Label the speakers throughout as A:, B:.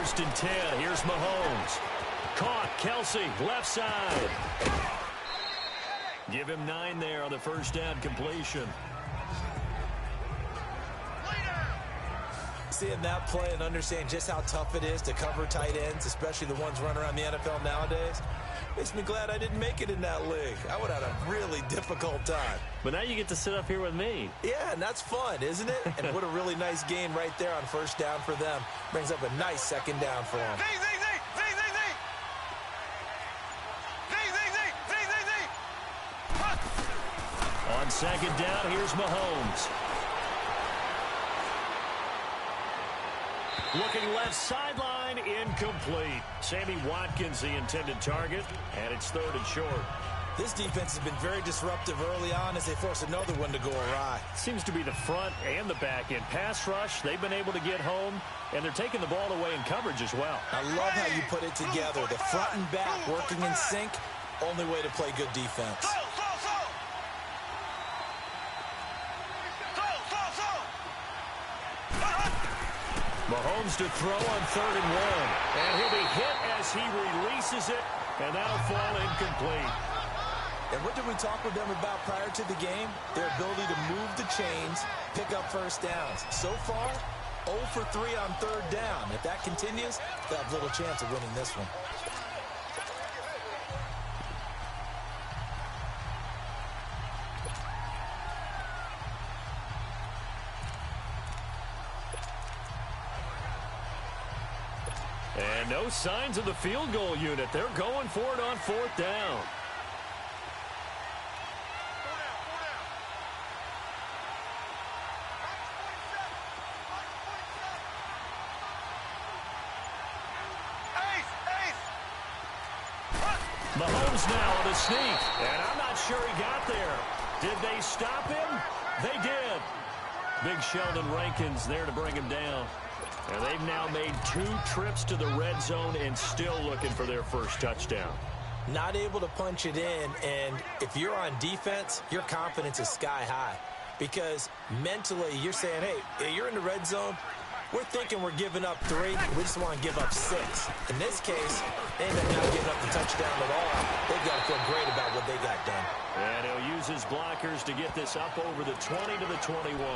A: 1st and 10. Here's Mahomes. Caught. Kelsey, left side. Give him 9 there on the first down completion.
B: Seeing that play and understand just how tough it is to cover tight ends, especially the ones running around the NFL nowadays, makes me glad I didn't make it in that league. I would have had a really difficult time.
A: But now you get to sit up here with me.
B: Yeah, and that's fun, isn't it? And what a really nice gain right there on first down for them. Brings up a nice second down for them.
A: On second down, here's Mahomes. Looking left sideline, incomplete. Sammy Watkins, the intended target, and it's 3rd and short.
B: This defense has been very disruptive early on as they force another one to go awry.
A: Seems to be the front and the back end. Pass rush, they've been able to get home, and they're taking the ball away in coverage as well.
B: I love how you put it together. The front and back working in sync, only way to play good defense.
A: Mahomes to throw on 3rd and 1. And he'll be hit as he releases it, and that'll fall incomplete.
B: And what did we talk with them about prior to the game? Their ability to move the chains, pick up first downs. So far, 0 for 3 on 3rd down. If that continues, they'll have little chance of winning this one.
A: And no signs of the field goal unit. They're going for it on 4th down. Mahomes now on a sneak. And I'm not sure he got there. Did they stop him? They did. Big Sheldon Rankins there to bring him down. And they've now made 2 trips to the red zone and still looking for their first touchdown.
B: Not able to punch it in, and if you're on defense, your confidence is sky high. Because mentally, you're saying, hey, you're in the red zone. We're thinking we're giving up 3. We just want to give up 6. In this case, they end up not giving up the touchdown at all. They've got to feel great about what they got done.
A: And he'll use his blockers to get this up over the 20 to the 21.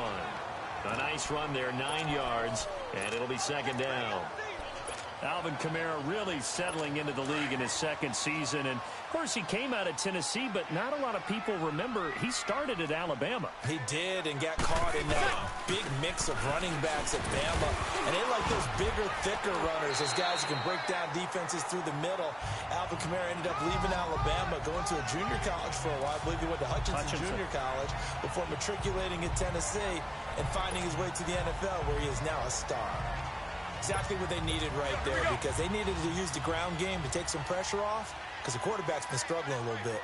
A: A nice run there, 9 yards, and it'll be 2nd down. Alvin Kamara really settling into the league in his 2nd season. And, of course, he came out of Tennessee, but not a lot of people remember he started at Alabama.
B: He did and got caught in that big mix of running backs at Bama. And they like those bigger, thicker runners, those guys who can break down defenses through the middle. Alvin Kamara ended up leaving Alabama, going to a junior college for a while. I believe he went to Hutchinson Junior College before matriculating at Tennessee and finding his way to the NFL, where he is now a star. Exactly what they needed right there, because they needed to use the ground game to take some pressure off, because the quarterback's been struggling a little bit.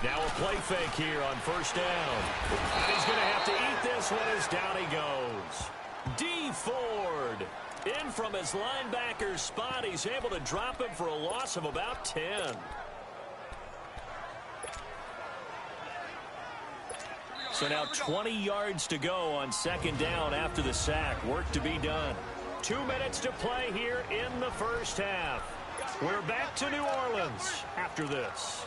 A: Now a play fake here on 1st down. And he's going to have to eat this one as down he goes. D. Ford in from his linebacker spot. He's able to drop him for a loss of about 10. So now 20 yards to go on 2nd down after the sack. Work to be done. 2 minutes to play here in the first half. We're back to New Orleans after this.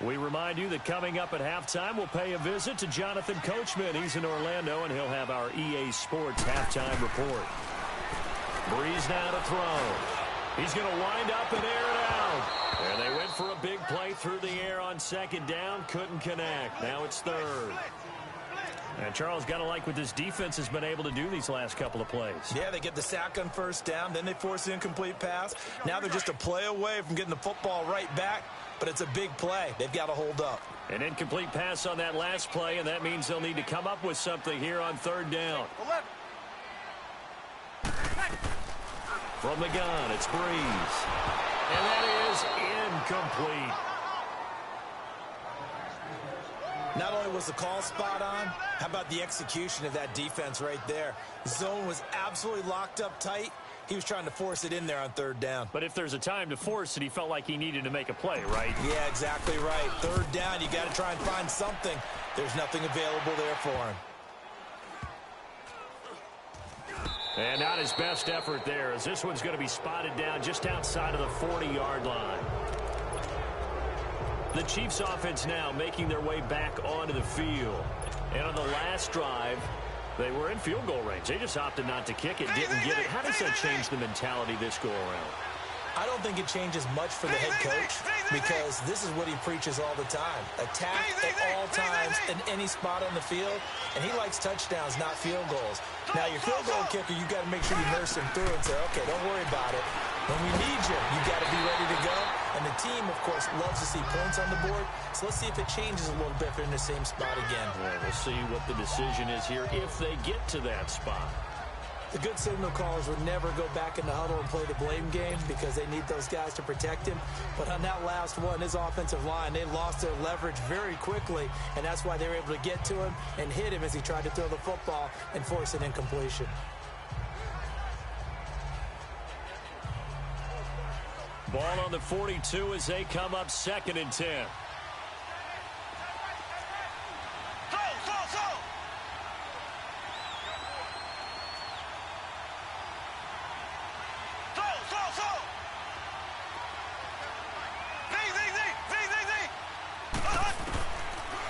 A: We remind you that coming up at halftime, we'll pay a visit to Jonathan Coachman. He's in Orlando, and he'll have our EA Sports halftime report. Breeze now to throw. He's going to wind up and air it out. And they went for a big play through the air on 2nd down. Couldn't connect. Now it's 3rd. And Charles, got to like what this defense has been able to do these last couple of plays.
B: Yeah, they get the sack on 1st down. Then they force the incomplete pass. Now they're just a play away from getting the football right back. But it's a big play. They've got to hold up.
A: An incomplete pass on that last play, and that means they'll need to come up with something here on 3rd down. From the gun, it's Breeze. And that is incomplete.
B: Not only was the call spot on, how about the execution of that defense right there? Zone was absolutely locked up tight, He was trying to force it in there on third down.
A: But if there's a time to force it, he felt like he needed to make a play, right?
B: Yeah, exactly right. Third down, you got to try and find something. There's nothing available there for him.
A: And not his best effort there, as this one's going to be spotted down just outside of the 40-yard line. The Chiefs offense now making their way back onto the field. And on the last drive, they were in field goal range. They just opted not to kick it, didn't get it. How does that change the mentality this go around?
B: I don't think it changes much for the head coach because this is what he preaches all the time. Attack at all times in any spot on the field, and he likes touchdowns, not field goals. Now, your field goal kicker, you got to make sure you nurse him through and say, okay, don't worry about it. When we need you, you got to be ready to go. And the team, of course, loves to see points on the board. So let's see if it changes a little bit if they're in the same spot again.
A: Well, we'll see what the decision is here if they get to that spot.
B: The good signal callers would never go back in the huddle and play the blame game because they need those guys to protect him. But on that last one, his offensive line, they lost their leverage very quickly, and that's why they were able to get to him and hit him as he tried to throw the football and force an incompletion.
A: Ball on the 42 as they come up 2nd and 10.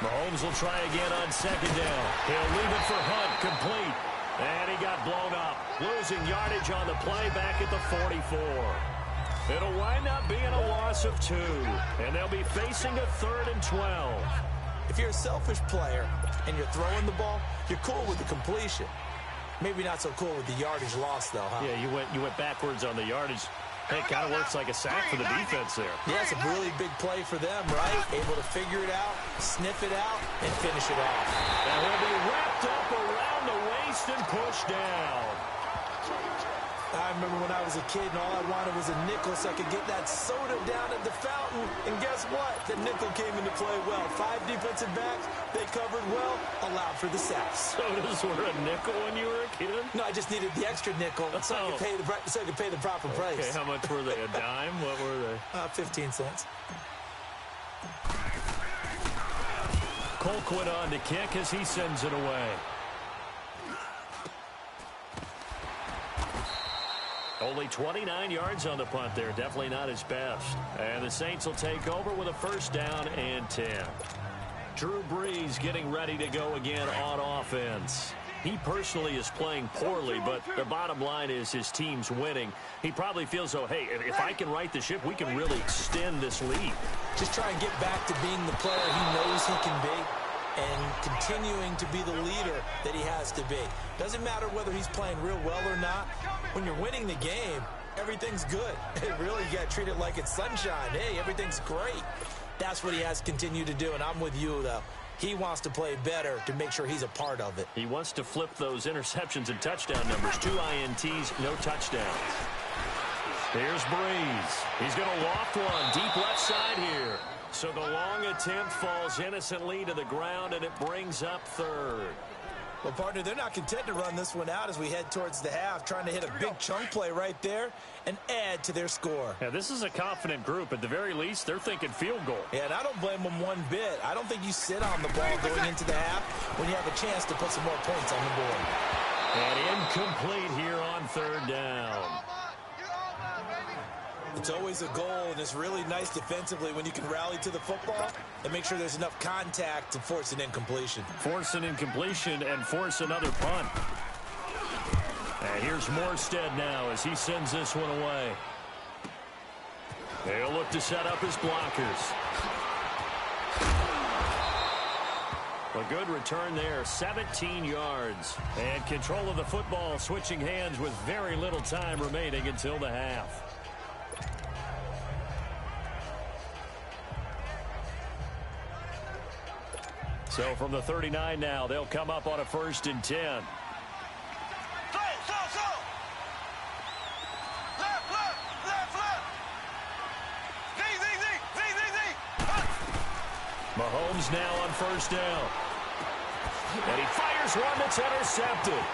A: Mahomes will try again on 2nd down. He'll leave it for Hunt, complete. And he got blown up. Losing yardage on the play back at the 44. It'll wind up being a loss of 2. And they'll be facing a 3rd and 12.
B: If you're a selfish player and you're throwing the ball, you're cool with the completion. Maybe not so cool with the yardage loss, though, huh?
A: Yeah, you went backwards on the yardage. It kind of works like a sack for the defense there.
B: Yeah, it's a really big play for them, right? Able to figure it out, sniff it out, and finish it off.
A: And he'll be wrapped up around the waist and pushed down.
B: I remember when I was a kid and all I wanted was a nickel so I could get that soda down at the fountain. And guess what? The nickel came into play well. 5 defensive backs, they covered well, allowed for the sacks.
A: Sodas were a nickel when you were a kid?
B: No, I just needed the extra nickel so I could pay the proper price.
A: Okay, how much were they? A dime? What were they?
B: 15 cents.
A: Colquitt on to kick as he sends it away. Only 29 yards on the punt there. Definitely not his best. And the Saints will take over with a 1st down and 10. Drew Brees getting ready to go again on offense. He personally is playing poorly, but the bottom line is his team's winning. He probably feels, oh, hey, if I can right the ship, we can really extend this lead.
B: Just try and get back to being the player he knows he can be and continuing to be the leader that he has to be. Doesn't matter whether he's playing real well or not. When you're winning the game, everything's good. Really, you got to treat it like it's sunshine. Hey, everything's great. That's what he has to continue to do, and I'm with you, though. He wants to play better to make sure he's a part of it.
A: He wants to flip those interceptions and touchdown numbers. 2 INTs, no touchdowns. Here's Brees. He's going to loft one deep left side here. So the long attempt falls innocently to the ground, and it brings up 3rd.
B: Well, partner, they're not content to run this one out as we head towards the half, trying to hit a big chunk play right there and add to their score.
A: Yeah, this is a confident group. At the very least, they're thinking field goal.
B: Yeah, and I don't blame them one bit. I don't think you sit on the ball going into the half when you have a chance to put some more points on the board.
A: And incomplete here on 3rd down.
B: It's always a goal, and it's really nice defensively when you can rally to the football and make sure there's enough contact to force an incompletion.
A: Force an incompletion and force another punt. And here's Morstead now as he sends this one away. They'll look to set up his blockers. A good return there, 17 yards. And control of the football switching hands with very little time remaining until the half. So from the 39 now, they'll come up on a 1st and 10. Mahomes now on 1st down. And he fires one that's intercepted.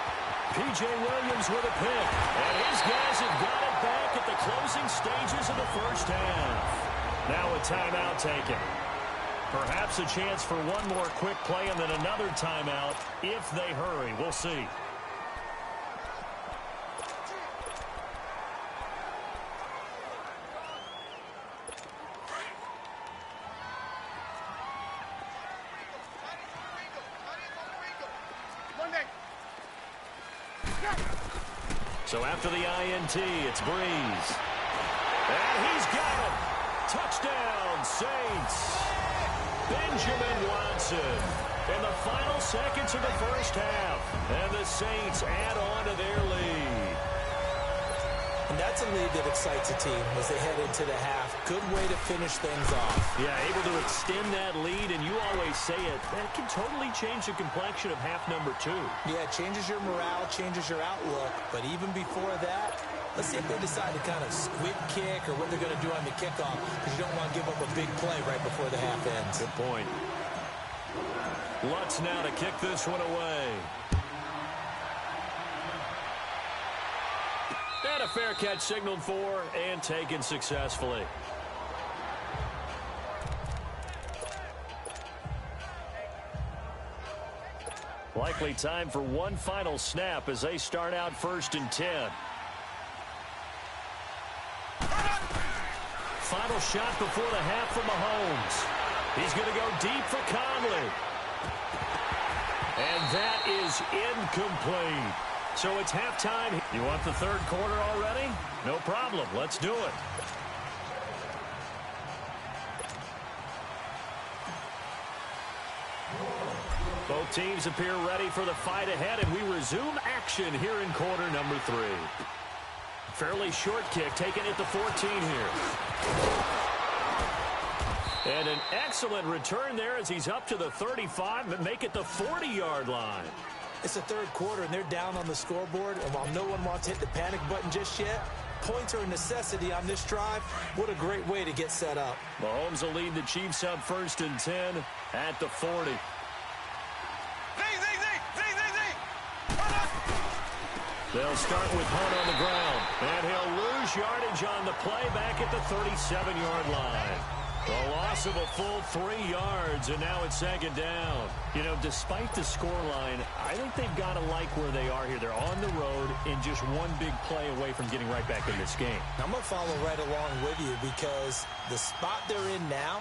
A: P.J. Williams with a pick. And his guys have got it back at the closing stages of the first half. Now a timeout taken. Perhaps a chance for one more quick play and then another timeout if they hurry. We'll see. So after the INT, it's Breeze. And he's got it. Touchdown, Saints. Benjamin Watson in the final seconds of the first half. And the Saints add on to their lead.
B: And that's a lead that excites a team as they head into the half. Good way to finish things off.
A: Yeah, able to extend that lead, and you always say it, that can totally change the complexion of half number 2.
B: Yeah, it changes your morale, changes your outlook. But even before that, let's see if they decide to kind of squib kick or what they're going to do on the kickoff, because you don't want to give up a big play right before the half ends.
A: Good point. Lutz now to kick this one away. And a fair catch signaled for and taken successfully. Likely time for one final snap as they start out 1st and 10. Final shot before the half for Mahomes. He's going to go deep for Conley. And that is incomplete. So it's halftime. You want the third quarter already? No problem. Let's do it. Both teams appear ready for the fight ahead, and we resume action here in quarter number 3. Fairly short kick, taken at the 14 here. And an excellent return there as he's up to the 35 and make it the 40-yard line.
B: It's the third quarter, and they're down on the scoreboard. And while no one wants to hit the panic button just yet, points are a necessity on this drive. What a great way to get set up.
A: Mahomes will lead the Chiefs up 1st and 10 at the 40. They'll start with Hunt on the ground. And he'll lose yardage on the play back at the 37-yard line. A loss of a full 3 yards, and now it's 2nd down. You know, despite the scoreline, I think they've got to like where they are here. They're on the road and just one big play away from getting right back in this game.
B: I'm going to follow right along with you because the spot they're in now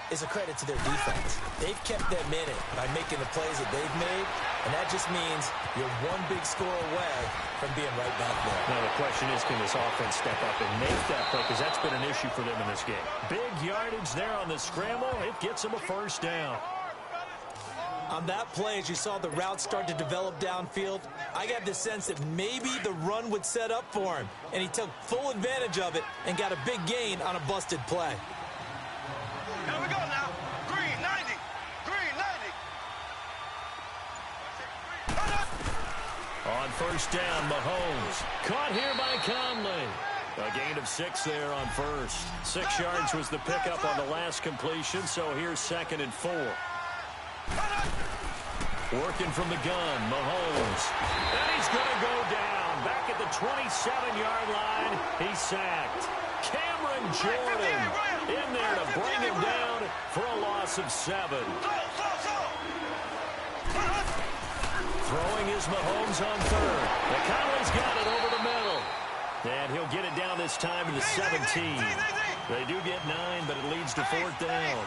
B: is a credit to their defense. They've kept them in it by making the plays that they've made, and that just means you're one big score away from being right back there.
A: Now the question is, can this offense step up and make that play? Because that's been an issue for them in this game. Big yardage there on the scramble. It gets them a 1st down.
B: On that play, as you saw the route start to develop downfield, I got the sense that maybe the run would set up for him, and he took full advantage of it and got a big gain on a busted play.
C: Here we go now. Green 90. Green 90.
A: On 1st down, Mahomes. Caught here by Conley. A gain of 6 there on 1st. 6 yards was the pickup on the last completion, so here's 2nd and 4. Working from the gun, Mahomes. And he's going to go down. Back at the 27-yard line, he's sacked. Cameron Jordan in there to bring him down for a loss of 7. Throwing is Mahomes on 3rd. And Conley's got it over the middle. And he'll get it down this time to the 17. They do get 9, but it leads to 4th down.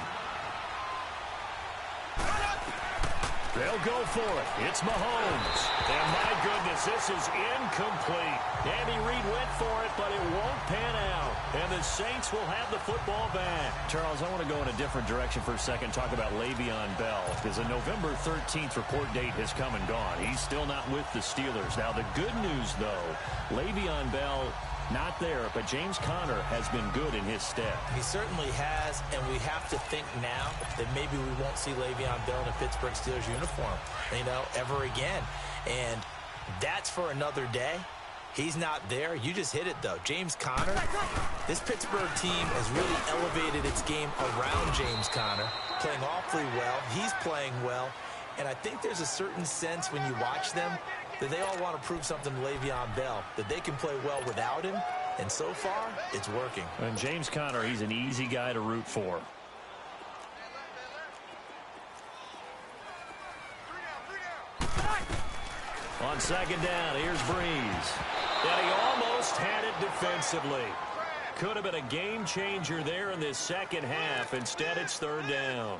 A: They'll go for it. It's Mahomes. And my goodness, this is incomplete. Andy Reid went for it, but it won't pan out. And the Saints will have the football back. Charles, I want to go in a different direction for a second, talk about Le'Veon Bell. Because the November 13th report date has come and gone. He's still not with the Steelers. Now, the good news, though, Le'Veon Bell not there, but James Conner has been good in his stead.
B: He certainly has, and we have to think now that maybe we won't see Le'Veon Bell in a Pittsburgh Steelers uniform, ever again. And that's for another day. He's not there. You just hit it, though. James Conner, this Pittsburgh team has really elevated its game around James Conner, playing awfully well. He's playing well. And I think there's a certain sense when you watch them, that they all want to prove something to Le'Veon Bell, that they can play well without him, and so far, it's working.
A: And James Conner, he's an easy guy to root for. On second down, here's Breeze. And he almost had it defensively. Could have been a game changer there in this second half. Instead, it's third down.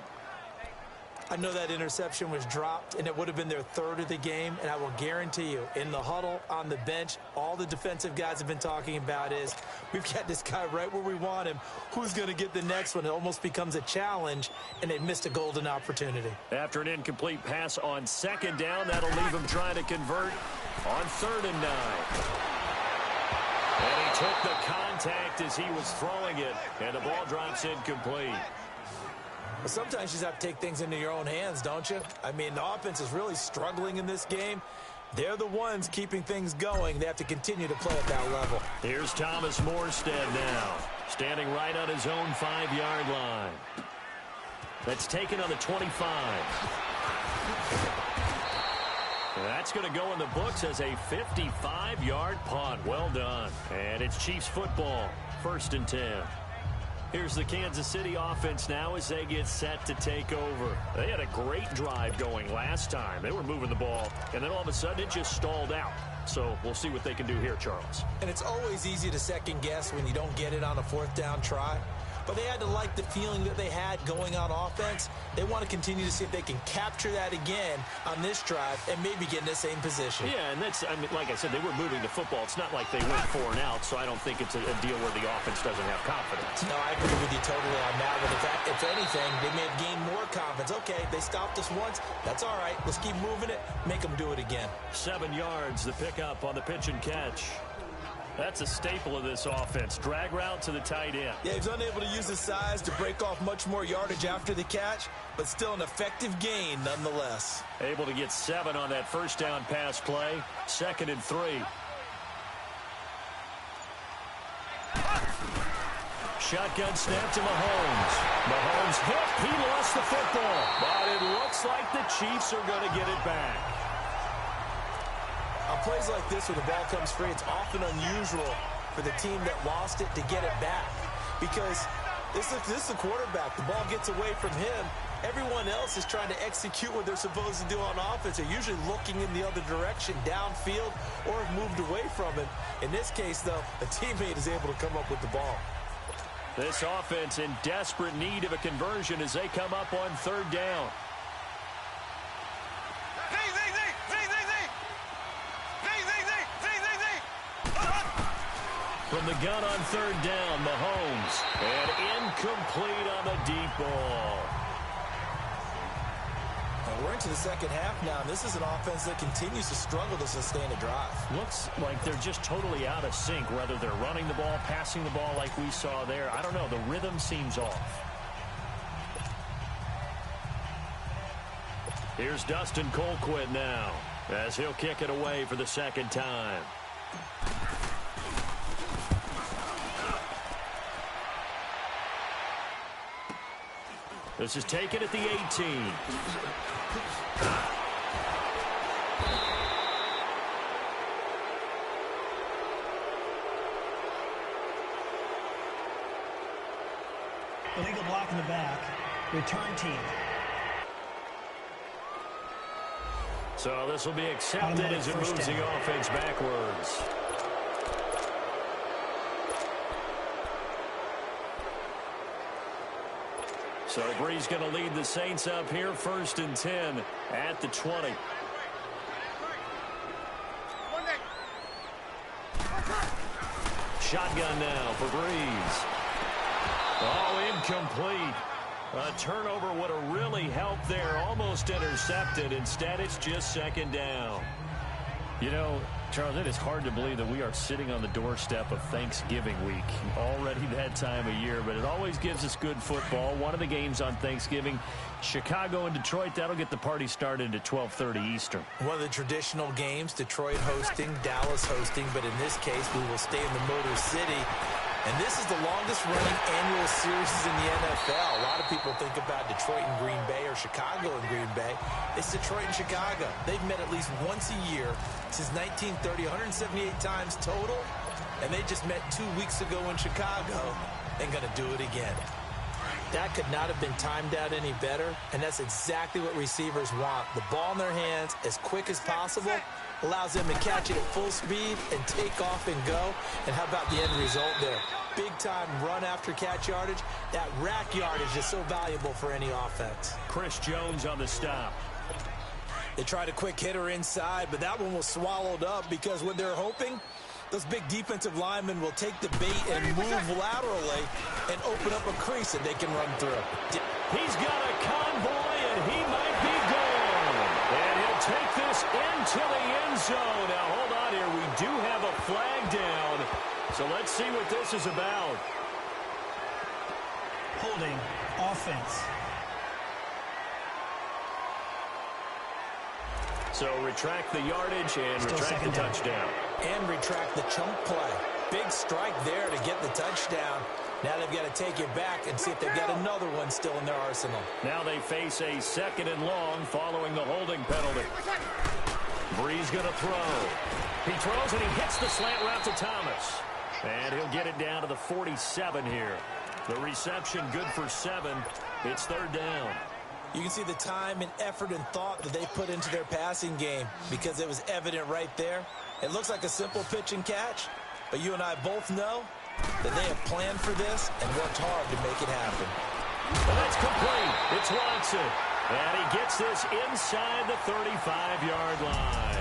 B: I know that interception was dropped, and it would have been their third of the game, and I will guarantee you, in the huddle, on the bench, all the defensive guys have been talking about is, we've got this guy right where we want him. Who's going to get the next one? It almost becomes a challenge, and they missed a golden opportunity.
A: After an incomplete pass on second down, that'll leave him trying to convert on 3rd and 9. And he took the contact as he was throwing it, and the ball drops incomplete.
B: But sometimes you just have to take things into your own hands, don't you? I mean, the offense is really struggling in this game. They're the ones keeping things going. They have to continue to play at that level.
A: Here's Thomas Morstead now, standing right on his own 5-yard line. That's taken on the 25. That's going to go in the books as a 55-yard punt. Well done. And it's Chiefs football, 1st and 10. Here's the Kansas City offense now as they get set to take over. They had a great drive going last time. They were moving the ball, and then all of a sudden it just stalled out. So we'll see what they can do here, Charles.
B: And it's always easy to second guess when you don't get it on a 4th down try. But they had to like the feeling that they had going on offense. They want to continue to see if they can capture that again on this drive and maybe get in the same position.
A: Yeah, and that's, I mean, like I said, they were moving the football. It's not like they went 4 and out, so I don't think it's a deal where the offense doesn't have confidence.
B: No, I agree with you totally on that one. If anything, they may have gained more confidence. Okay, they stopped us once. That's all right. Let's keep moving it. Make them do it again.
A: 7 yards, the pickup on the pitch and catch. That's a staple of this offense. Drag route to the tight end.
B: Yeah, he's unable to use his size to break off much more yardage after the catch, but still an effective gain nonetheless.
A: Able to get 7 on that 1st down pass play. 2nd and 3. Shotgun snap to Mahomes. Mahomes hit. He lost the football. But it looks like the Chiefs are going to get it back.
B: On plays like this where the ball comes free, it's often unusual for the team that lost it to get it back. Because this is the quarterback. The ball gets away from him. Everyone else is trying to execute what they're supposed to do on offense. They're usually looking in the other direction, downfield, or have moved away from it. In this case, though, a teammate is able to come up with the ball.
A: This offense in desperate need of a conversion as they come up on 3rd down. From the gun on 3rd down, Mahomes. And incomplete on the deep ball.
B: And we're into the second half now. This is an offense that continues to struggle to sustain a drive.
A: Looks like they're just totally out of sync, whether they're running the ball, passing the ball like we saw there. I don't know. The rhythm seems off. Here's Dustin Colquitt now as he'll kick it away for the 2nd time. This is taken at the 18.
D: Illegal block in the back. Return team.
A: So this will be accepted as it moves the offense backwards. So Breeze going to lead the Saints up here, 1st and 10 at the 20. Shotgun now for Breeze. Oh, incomplete. A turnover would have really helped there. Almost intercepted. Instead, it's just 2nd down. You know, Charles, it is hard to believe that we are sitting on the doorstep of Thanksgiving week. Already that time of year, but it always gives us good football. One of the games on Thanksgiving, Chicago and Detroit, that'll get the party started at 12:30 Eastern.
B: One of the traditional games, Detroit hosting, Dallas hosting, but in this case, we will stay in the Motor City. And this is the longest-running annual series in the NFL. A lot of people think about Detroit and Green Bay or Chicago and Green Bay. It's Detroit and Chicago. They've met at least once a year since 1930, 178 times total. And they just met 2 weeks ago in Chicago and going to do it again. That could not have been timed out any better, and that's exactly what receivers want. The ball in their hands as quick as possible allows them to catch it at full speed and take off and go. And how about the end result there? Big-time run after catch yardage. That rack yardage is so valuable for any offense.
A: Chris Jones on the stop.
B: They tried a quick hitter inside, but that one was swallowed up because what they're hoping, those big defensive linemen will take the bait and move laterally and open up a crease that they can run through.
A: He's got a convoy, and he might be gone. And he'll take this into the end zone. Now, hold on here. We do have a flag down. So let's see what this is about.
D: Holding offense.
A: So retract the yardage and
D: Still
A: retract the touchdown.
B: And retract the chunk play. Big strike there to get the touchdown. Now they've got to take it back and see if they've got another one still in their arsenal.
A: Now they face a 2nd and long following the holding penalty. Breeze going to throw. He throws and he hits the slant route to Thomas. And he'll get it down to the 47 here. The reception good for 7. It's 3rd down.
B: You can see the time and effort and thought that they put into their passing game because it was evident right there. It looks like a simple pitch and catch, but you and I both know that they have planned for this and worked hard to make it happen.
A: Well, that's complete. It's Watson. And he gets this inside the 35-yard line.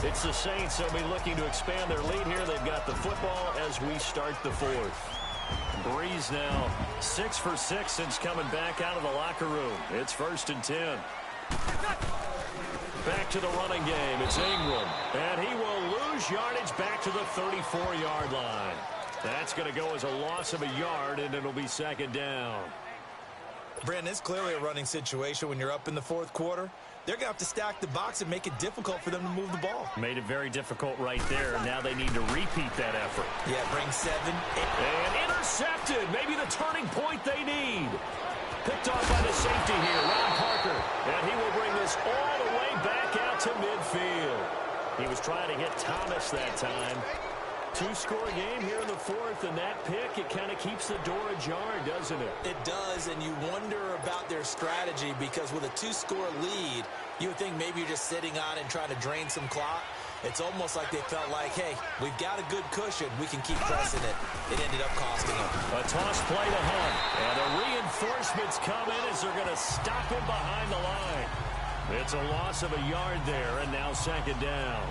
A: It's the Saints. They'll be looking to expand their lead here. They've got the football as we start the 4th. Breeze now 6 for 6 since coming back out of the locker room. It's 1st and 10. Back to the running game. It's Ingram. And he will lose yardage back to the 34-yard line. That's going to go as a loss of a yard, and it'll be 2nd down.
B: Brandon, it's clearly a running situation when you're up in the 4th quarter. They're going to have to stack the box and make it difficult for them to move the ball.
A: Made it very difficult right there, and now they need to repeat that effort.
B: Yeah, bring 7.
A: And intercepted. Maybe the turning point they need. Picked off by the safety here, Ron Parker. And he will bring this all the way back out to midfield. He was trying to hit Thomas that time. 2-score game here in the 4th, and that pick, it kind of keeps the door ajar, doesn't it?
B: It does, and you wonder about their strategy because with a 2-score lead, you would think maybe you're just sitting on it and trying to drain some clock. It's almost like they felt like, hey, we've got a good cushion. We can keep pressing it. It ended up costing them.
A: A toss play to Hunt, and the reinforcements come in as they're going to stop him behind the line. It's a loss of a yard there, and now 2nd down.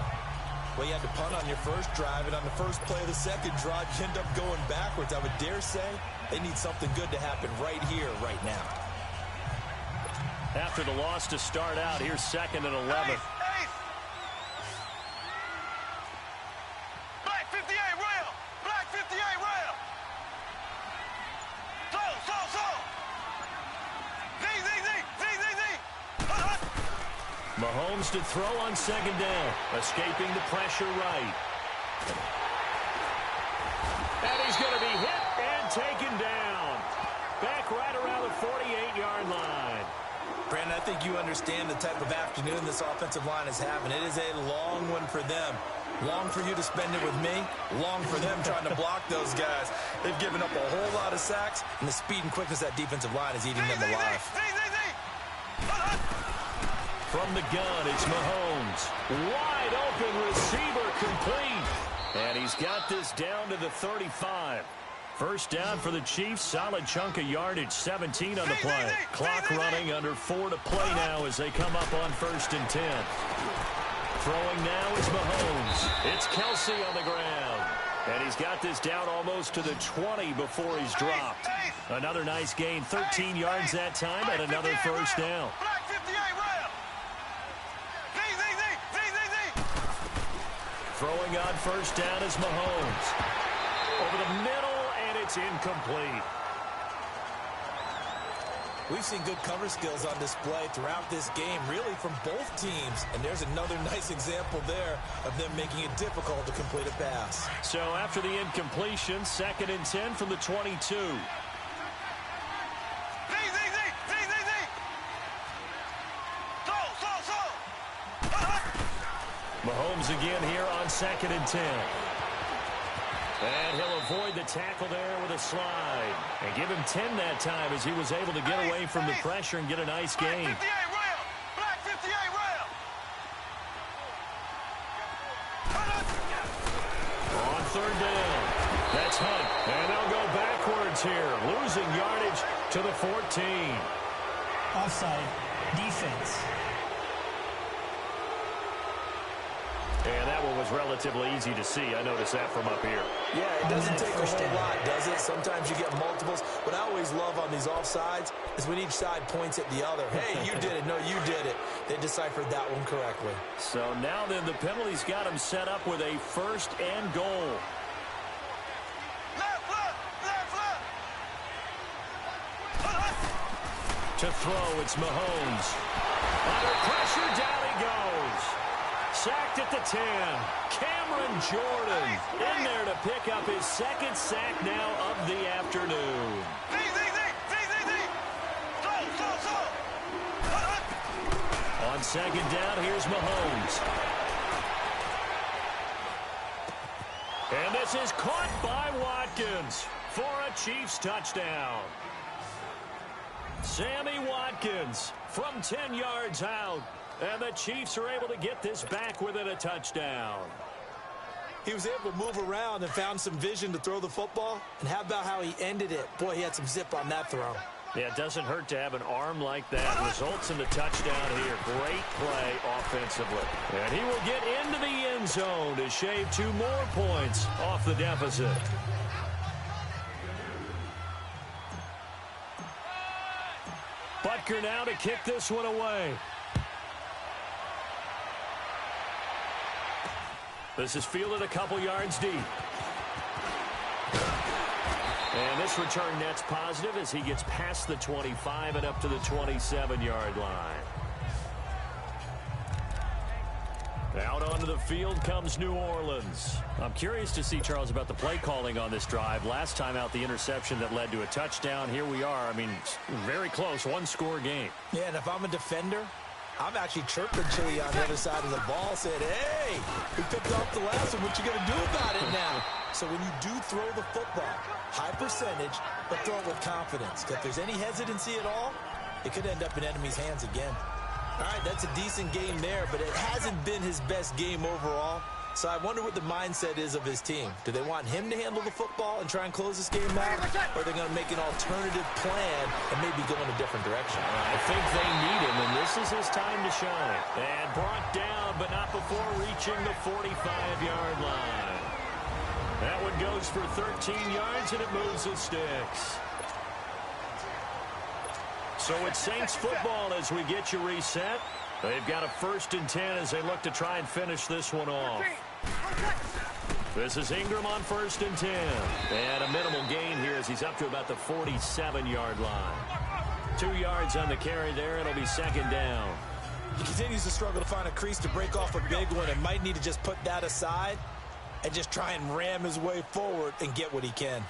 B: Well, you had to punt on your first drive, and on the first play of the second drive, you end up going backwards. I would dare say they need something good to happen right here, right now.
A: After the loss to start out, here's 2nd and 11.
C: Black 58 rail. Black 58 rail. So. Z.
A: Mahomes to throw on 2nd down, escaping the pressure right. And he's going to be hit and taken down. Back right around the 48-yard line.
B: Brandon, I think you understand the type of afternoon this offensive line is having. It is a long one for them. Long for you to spend it with me. Long for them trying to block those guys. They've given up a whole lot of sacks, and the speed and quickness of that defensive line is eating them alive.
A: From the gun, it's Mahomes. Wide open receiver complete. And he's got this down to the 35. First down for the Chiefs. Solid chunk of yardage. 17 on the play. Clock running under 4 to play now as they come up on 1st and 10. Throwing now is Mahomes. It's Kelsey on the ground. And he's got this down almost to the 20 before he's dropped. Another nice gain. 13 yards that time and another first down. Throwing on first down is Mahomes. Over the middle, and it's incomplete.
B: We've seen good cover skills on display throughout this game, really from both teams. And there's another nice example there of them making it difficult to complete a pass.
A: So after the incompletion, 2nd and 10 from the 22. Mahomes again here on 2nd and 10. And he'll avoid the tackle there with a slide. And give him 10 that time as he was able to get away from the pressure and get a nice gain.
C: Black 58 rail.
A: On 3rd down. That's Hunt. And they'll go backwards here, losing yardage to the 14.
D: Offside. Defense.
A: And that one was relatively easy to see. I noticed that from up here.
B: Yeah, it doesn't take a whole lot, does it? Sometimes you get multiples. What I always love on these offsides is when each side points at the other. Hey, you did it. No, you did it. They deciphered that one correctly.
A: So now then the penalty's got him set up with a 1st and goal. To throw, it's Mahomes. Under pressure, down he goes. Sacked at the 10. Cameron Jordan in there to pick up his 2nd sack now of the afternoon. On 2nd down, here's Mahomes. And this is caught by Watkins for a Chiefs touchdown. Sammy Watkins from 10 yards out. And the Chiefs are able to get this back within a touchdown.
B: He was able to move around and found some vision to throw the football. And how about how he ended it? Boy, he had some zip on that throw.
A: Yeah, it doesn't hurt to have an arm like that. Results in the touchdown here. Great play offensively. And he will get into the end zone to shave 2 more points off the deficit. Butker now to kick this one away. This is fielded a couple yards deep. And this return net's positive as he gets past the 25 and up to the 27-yard line. Out onto the field comes New Orleans. I'm curious to see, Charles, about the play calling on this drive. Last time out, the interception that led to a touchdown. Here we are. I mean, very close, 1-score game.
B: Yeah, and if I'm a defender, I'm actually chirping Chili on the other side of the ball, saying, hey, we picked off the last one. What you going to do about it now? So when you do throw the football, high percentage, but throw it with confidence. If there's any hesitancy at all, it could end up in enemy's hands again. All right, that's a decent game there, but it hasn't been his best game overall. So I wonder what the mindset is of his team. Do they want him to handle the football and try and close this game out? Or are they going to make an alternative plan and maybe go in a different direction?
A: I think they need him, and this is his time to shine. And brought down, but not before reaching the 45-yard line. That one goes for 13 yards, and it moves the sticks. So it's Saints football as we get you reset. They've got a 1st and 10 as they look to try and finish this one off. This is Ingram on 1st and 10. And a minimal gain here as he's up to about the 47-yard line. 2 yards on the carry there. It'll be 2nd down.
B: He continues to struggle to find a crease to break off a big one and might need to just put that aside and just try and ram his way forward and get what he can.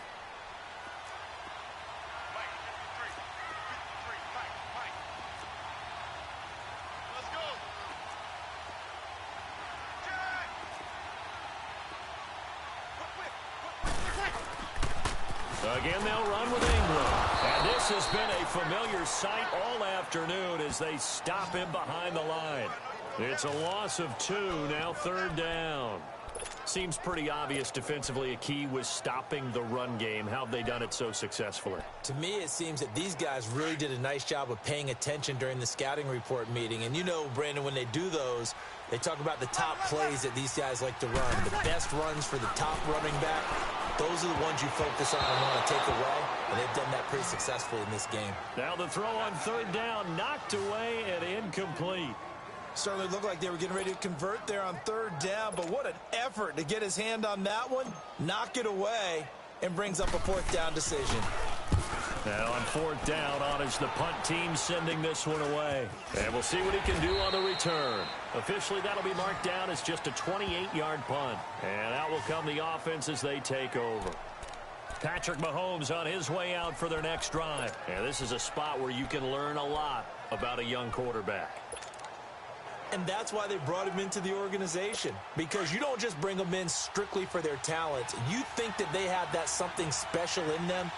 A: Again, they'll run with Ingram. And this has been a familiar sight all afternoon as they stop him behind the line. It's a loss of 2, now 3rd down. Seems pretty obvious defensively a key was stopping the run game. How have they done it so successfully?
B: To me, it seems that these guys really did a nice job of paying attention during the scouting report meeting. And you know, Brandon, when they do those, they talk about the top plays that these guys like to run. The best runs for the top running back. Those are the ones you focus on and want to take away, and they've done that pretty successfully in this game.
A: Now the throw on 3rd down, knocked away and incomplete.
B: Certainly looked like they were getting ready to convert there on 3rd down, but what an effort to get his hand on that one, knock it away, and brings up a 4th down decision.
A: And on fourth down, on is the punt team sending this one away. And we'll see what he can do on the return. Officially, that'll be marked down as just a 28-yard punt. And out will come the offense as they take over. Patrick Mahomes on his way out for their next drive. And this is a spot where you can learn a lot about a young quarterback.
B: And that's why they brought him into the organization. Because you don't just bring them in strictly for their talent. You think that they have that something special in them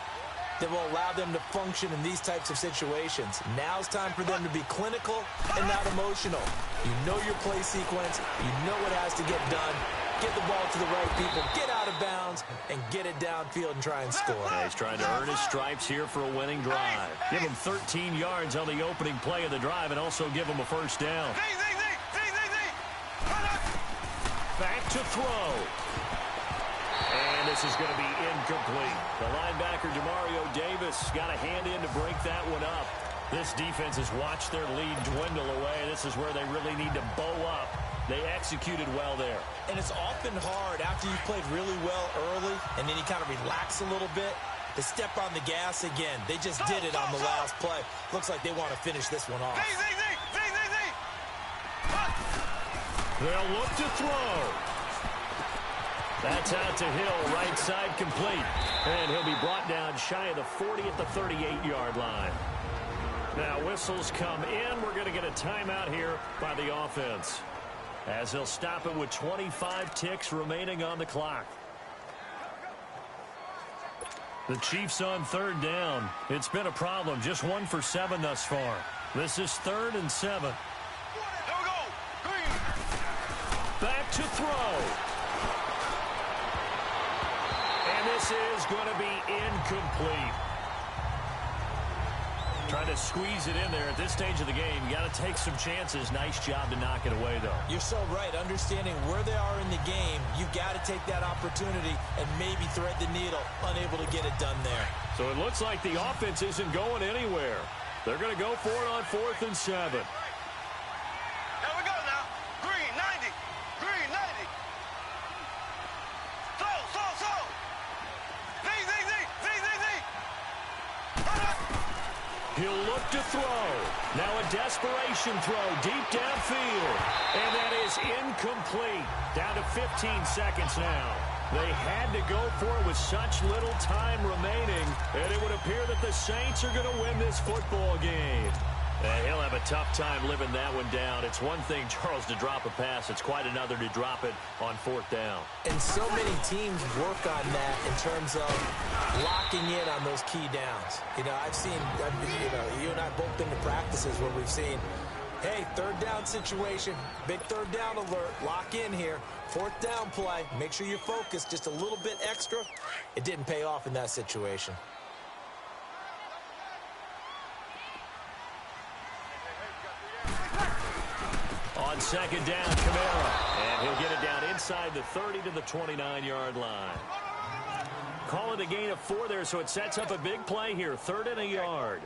B: that will allow them to function in these types of situations. Now it's time for them to be clinical and not emotional. You know your play sequence. You know what has to get done. Get the ball to the right people, get out of bounds, and get it downfield and try and score.
A: Yeah, he's trying to earn his stripes here for a winning drive. Give him 13 yards on the opening play of the drive and also give him a first down. Back to throw. And this is going to be incomplete. The linebacker, Demario Davis, got a hand in to break that one up. This defense has watched their lead dwindle away. This is where they really need to bow up. They executed well there.
B: And it's often hard after you've played really well early and then you kind of relax a little bit to step on the gas again. They just did it on the last play. Looks like they want to finish this one off.
A: They'll look to throw. That's out to Hill, right side complete. And he'll be brought down shy of the 40 at the 38-yard line. Now whistles come in. We're going to get a timeout here by the offense, as they'll stop it with 25 ticks remaining on the clock. The Chiefs on third down. It's been a problem. Just 1 for 7 thus far. This is 3rd and 7. Back to throw. And this is going to be incomplete. Trying to squeeze it in there at this stage of the game. You got to take some chances. Nice job to knock it away, though.
B: You're so right. Understanding where they are in the game, you've got to take that opportunity and maybe thread the needle. Unable to get it done there.
A: So it looks like the offense isn't going anywhere. They're going to go for it on 4th and 7.
C: Here we go now. Green, 90. Green, 90. So. Z.
A: He'll look to throw. Now a desperation throw deep downfield. And that is incomplete. Down to 15 seconds now. They had to go for it with such little time remaining. And it would appear that the Saints are going to win this football game. And he'll have a tough time living that one down. It's one thing, Charles, to drop a pass. It's quite another to drop it on 4th down.
B: And so many teams work on that in terms of locking in on those key downs. You know, you and I both been to practices where we've seen, hey, 3rd down situation, big 3rd down alert, lock in here. 4th down play, make sure you're focused just a little bit extra. It didn't pay off in that situation.
A: On 2nd down, Kamara. And he'll get it down inside the 30 to the 29-yard line. Call it a gain of 4 there, so it sets up a big play here. 3rd and a yard.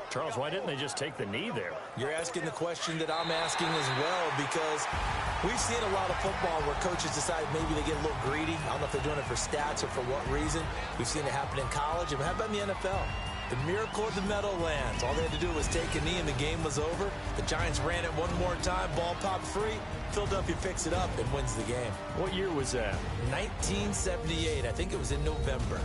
A: Charles, why didn't they just take the knee there?
B: You're asking the question that I'm asking as well, because we've seen a lot of football where coaches decide maybe they get a little greedy. I don't know if they're doing it for stats or for what reason. We've seen it happen in college. And how about in the NFL? The miracle of the Meadowlands. All they had to do was take a knee and the game was over. The Giants ran it one more time. Ball popped free. Philadelphia picks it up and wins the game.
A: What year was that?
B: 1978. I think it was in November.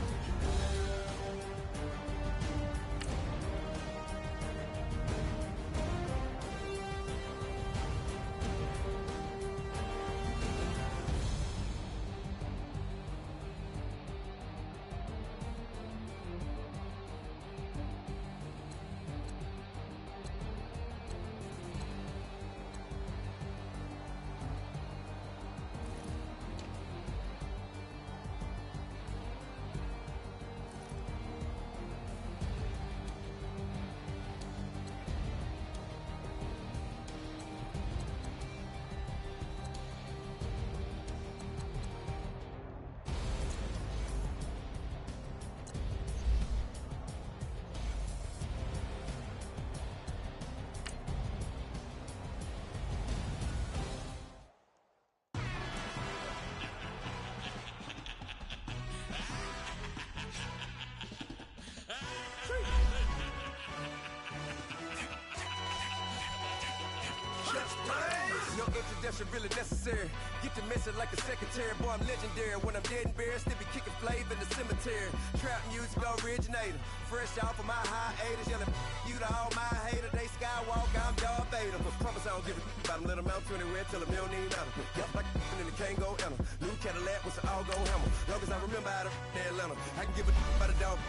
E: else you're really necessary. Get the message like a secretary. Boy, I'm legendary. When I'm dead and buried, still be kicking flavor in the cemetery. Trap music originator. Fresh off of my hiatus. Yelling you to all my haters. They skywalk, I'm Darth Vader. Promise I don't give a about them. Let them out to anywhere. Tell them they don't need matter. Yup, like and the can't go enter. New Cadillac with an all-go hammer. Long as I remember out of Atlanta. I can give a about a dog.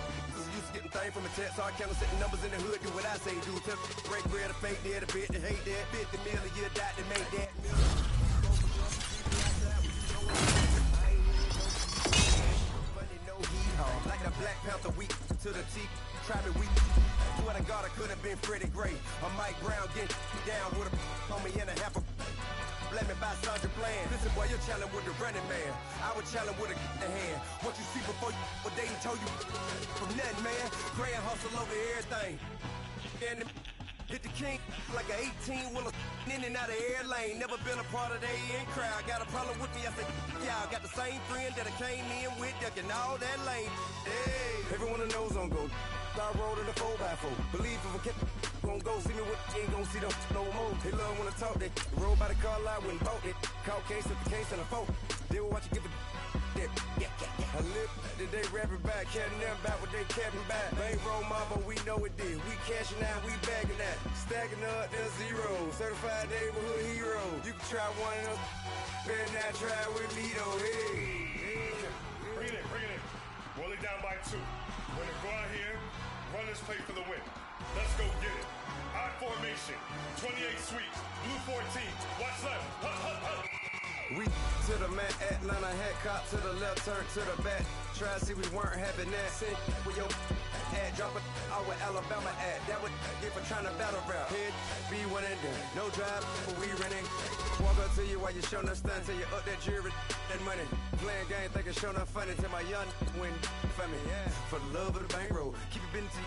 E: Used to getting things from a text, so I count setting numbers in the hood. Do what I say, do. Tell break bread, a fake dead, a bit to hate that. 50 million a year, die to make that. Like the Black Panther week to the teeth, try me weak. Swear to God, I could have been Freddie Gray. I'm Mike Brown getting down with a on me and a half a. Let me buy Sandra Bland. Listen, boy, you're challenging with the running man. I would challenge with a hand. What you see before you, what they told you from nothing, man. Gray and hustle over everything. And hit the king like an 18-wheeler in and out of air lane. Never been a part of the in crowd. Got a problem with me, I said, y'all got the same friend that I came in with, ducking all that lane. Hey, everyone knows on go. I rolled in the 4x4. Believe if I kept gon' go see me with ain't gon' see them no more. They love when I talk, they roll by the car lot when bought it. Call case at the case and a phone. They will watch you give a that. I live that they rapping back, caring them back what they capping back. They ain't roll mama, we know it did. We cashing out, we bagging that. Stacking up, there's zero. Certified neighborhood hero. You can try one of them, better not try with me though. Hey.
F: Bring it in. Roll it down by 2. We're gonna go out here, run this play for the win. Let's go get it. I formation, 28 sweeps, blue 14. Watch left.
E: We to the man, Atlanta hat cop to the left, turn to the back. Try to see we weren't having that. Send with your ad, drop it out with Alabama ad. That would get for trying to battle rap. Head, be one and done. No drive, but we running. Walk up to you while you showing us stunts. Till you up that jury, that money. Playing game, thinking showing up funny. Till my young win for me. Yeah. For the love of the bankroll. Keep it busy.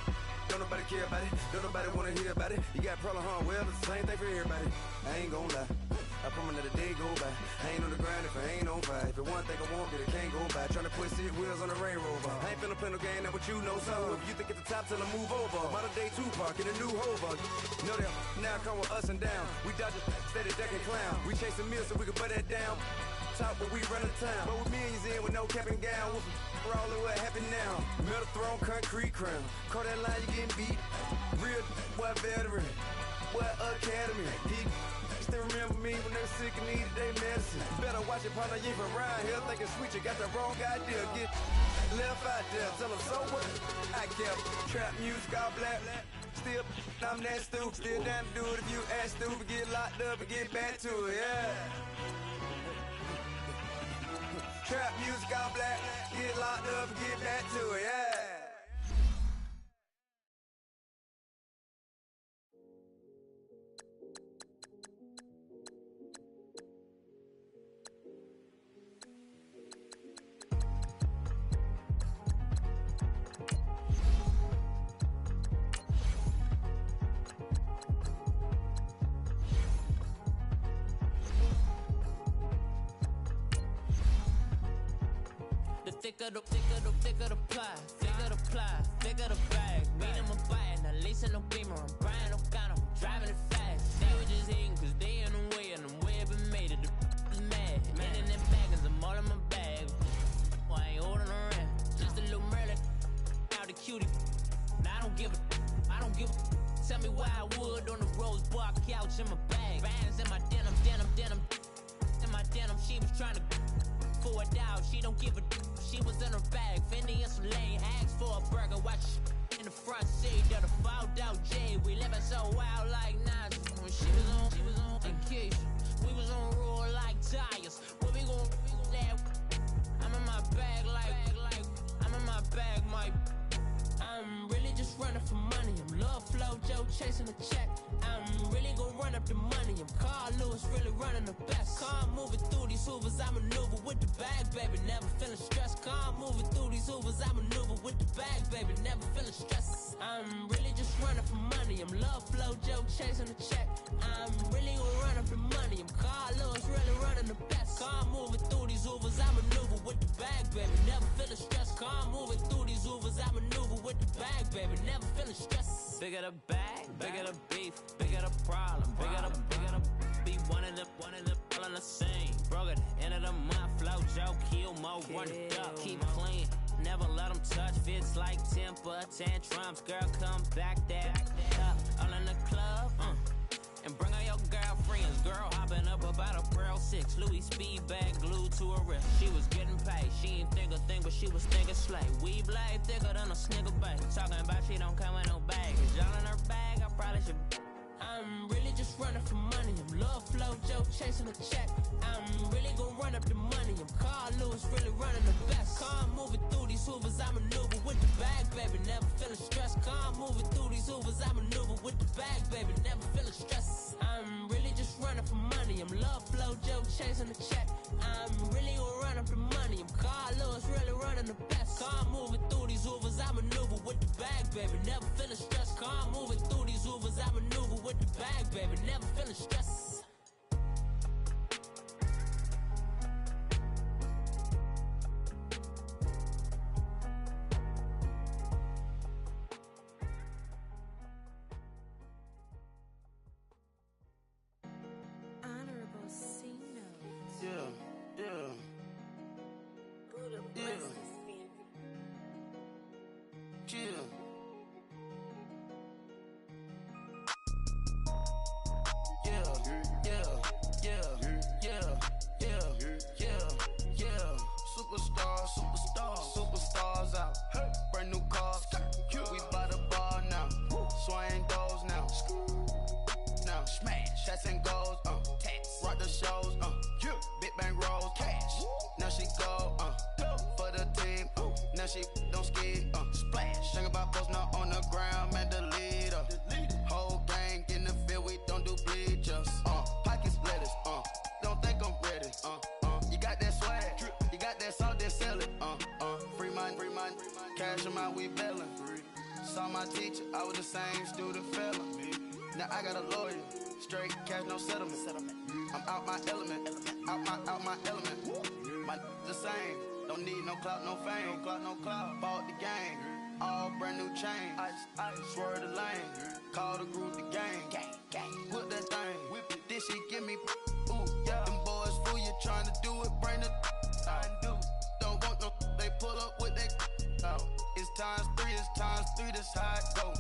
E: Don't nobody care about it. Don't nobody wanna hear about it. You got problem, huh? Well, it's the same thing for everybody. I ain't gon' lie. I promise that a day go by. I ain't on the grind if I ain't on fire. If it one thing I want, then it can't go by. Tryna put seat wheels on the Range Rover. I ain't finna play no game, that what you know. So if you think at the top till I move over. Modern day Tupac in a new hover. Know that now come with us and down. We dodge it, steady ducking clown. We chasing meals so we can put that down. Top but we run the town. But with millions in with no cap and gown. We're all in what happened now. Metal throne, concrete crown. Call that line, you getting beat. Real what veteran. What academy. He still remember me when they were sick and needed their medicine. Better watch it, partner, you ain't from around here thinking sweet, you got the wrong idea. Get left out there, tell them so what? I kept trap music all black. Still, I'm that stupid. Still down to do it if you act stupid. Get locked up and get back to it, yeah. Trap music all black. Get locked up and get back to it, yeah.
G: Thicker the pie, thicker the bag. Mean I'm a buyer, now lacing no beamer. I'm buying no gun, I'm driving it fast. They were just hating cause they in the way, and the way I've been made it, the is mad. Man in them baggers, I'm all in my bag. Well, I ain't holding around, just a little Merlin, out the cutie. Now I don't give a. Tell me why I would on the rose bar couch in my bag. Bands in my denim. In my denim, she was trying to for a doubt, she don't give a. She was in her bag, Fendi and some lane. Asked for a burger, watch in the front seat of the fouled out J. We living so wild like Nas. When she was on vacation. We was on roll like tires. Where we gon' that? I'm in my bag like I'm in my bag, Mike. I'm really just running for money. I'm Love Flow Joe chasing the check. I'm really gon' run up the money. I'm Carl Lewis, really running the best. Car moving through these hoovers, I maneuver with the bag, baby. Never feeling stressed. Car moving through these hoovers, I maneuver with the bag, baby. Never feeling stressed. I'm really just running for money. I'm Love Flow Joe chasing the check. I'm really gon' run up the money. I'm Carl Lewis, really running the best. Car moving through these hoovers, I maneuver with the bag, baby. Never feeling stressed. Car moving through these hoovers, I maneuver with the bag, baby. Never feeling stressed. Bigger the bag, bigger the beef, bigger the problem, bigger the be one of the all on the scene. Broke at the end of the month, flow, Joe, kill, mo, run it up, keep clean. Never let them touch, fits like temper tantrums. Girl, come back that up, all in the club, and bring all your girlfriends. Girl hopping up about a Pearl 6, Louis speed bag glued to her wrist. She was getting paid, she ain't think a thing, but she was thinking slay. We blade thicker than a snigger bag. Talking about she don't come with no baggage. Y'all in her bag, I probably should. I'm really just running for money. I'm love flow, Joe chasing a check. I'm really gonna run up the money. I'm Carl Lewis, really running the best. Car moving through these hoovers, I maneuver with the bag, baby. Never feeling stressed. Car moving through these hoovers, I maneuver with the bag, baby. Never feeling stressed. I'm really just running for money. I'm love flow, Joe chasing the check. I'm really gonna run up the money. I'm Carl Lewis, really running the best. Car moving through these hoovers, I maneuver with the bag, baby. Never feeling stressed. Car moving through these hoovers, I maneuver with the bag, baby. Never feeling stressed.
H: Honorable C notes.
E: Yeah. Chill. Superstars out. Brand new cars. We by the bar now. Swaying doors now. Now smash. Shots and goals. Rock the shows. Big bang rolls. Cash. Now she go. For the team. Now she don't ski. Splash. Think about post now on the ground. Man, the leader. Whole gang in the field. We don't do bleachers. Pockets lettuce. Don't think I'm ready. You got that swag. You got that salt, then sell it. Free mind. Cash amount, we bailin'. Saw my teacher, I was the same student fella. Now I got a lawyer. Straight cash, no settlement. I'm out my element. Out my element. My the same. Don't need no clout, no fame. No clout. Bought the game. All brand new chain. I swerve the lane. Call the group the gang. Whip that thing. Whip it. This shit give me. Ooh, yeah. Them boys fool you trying to do it. Bring the. Don't want no. They pull up with that. It's times 3. This how it go.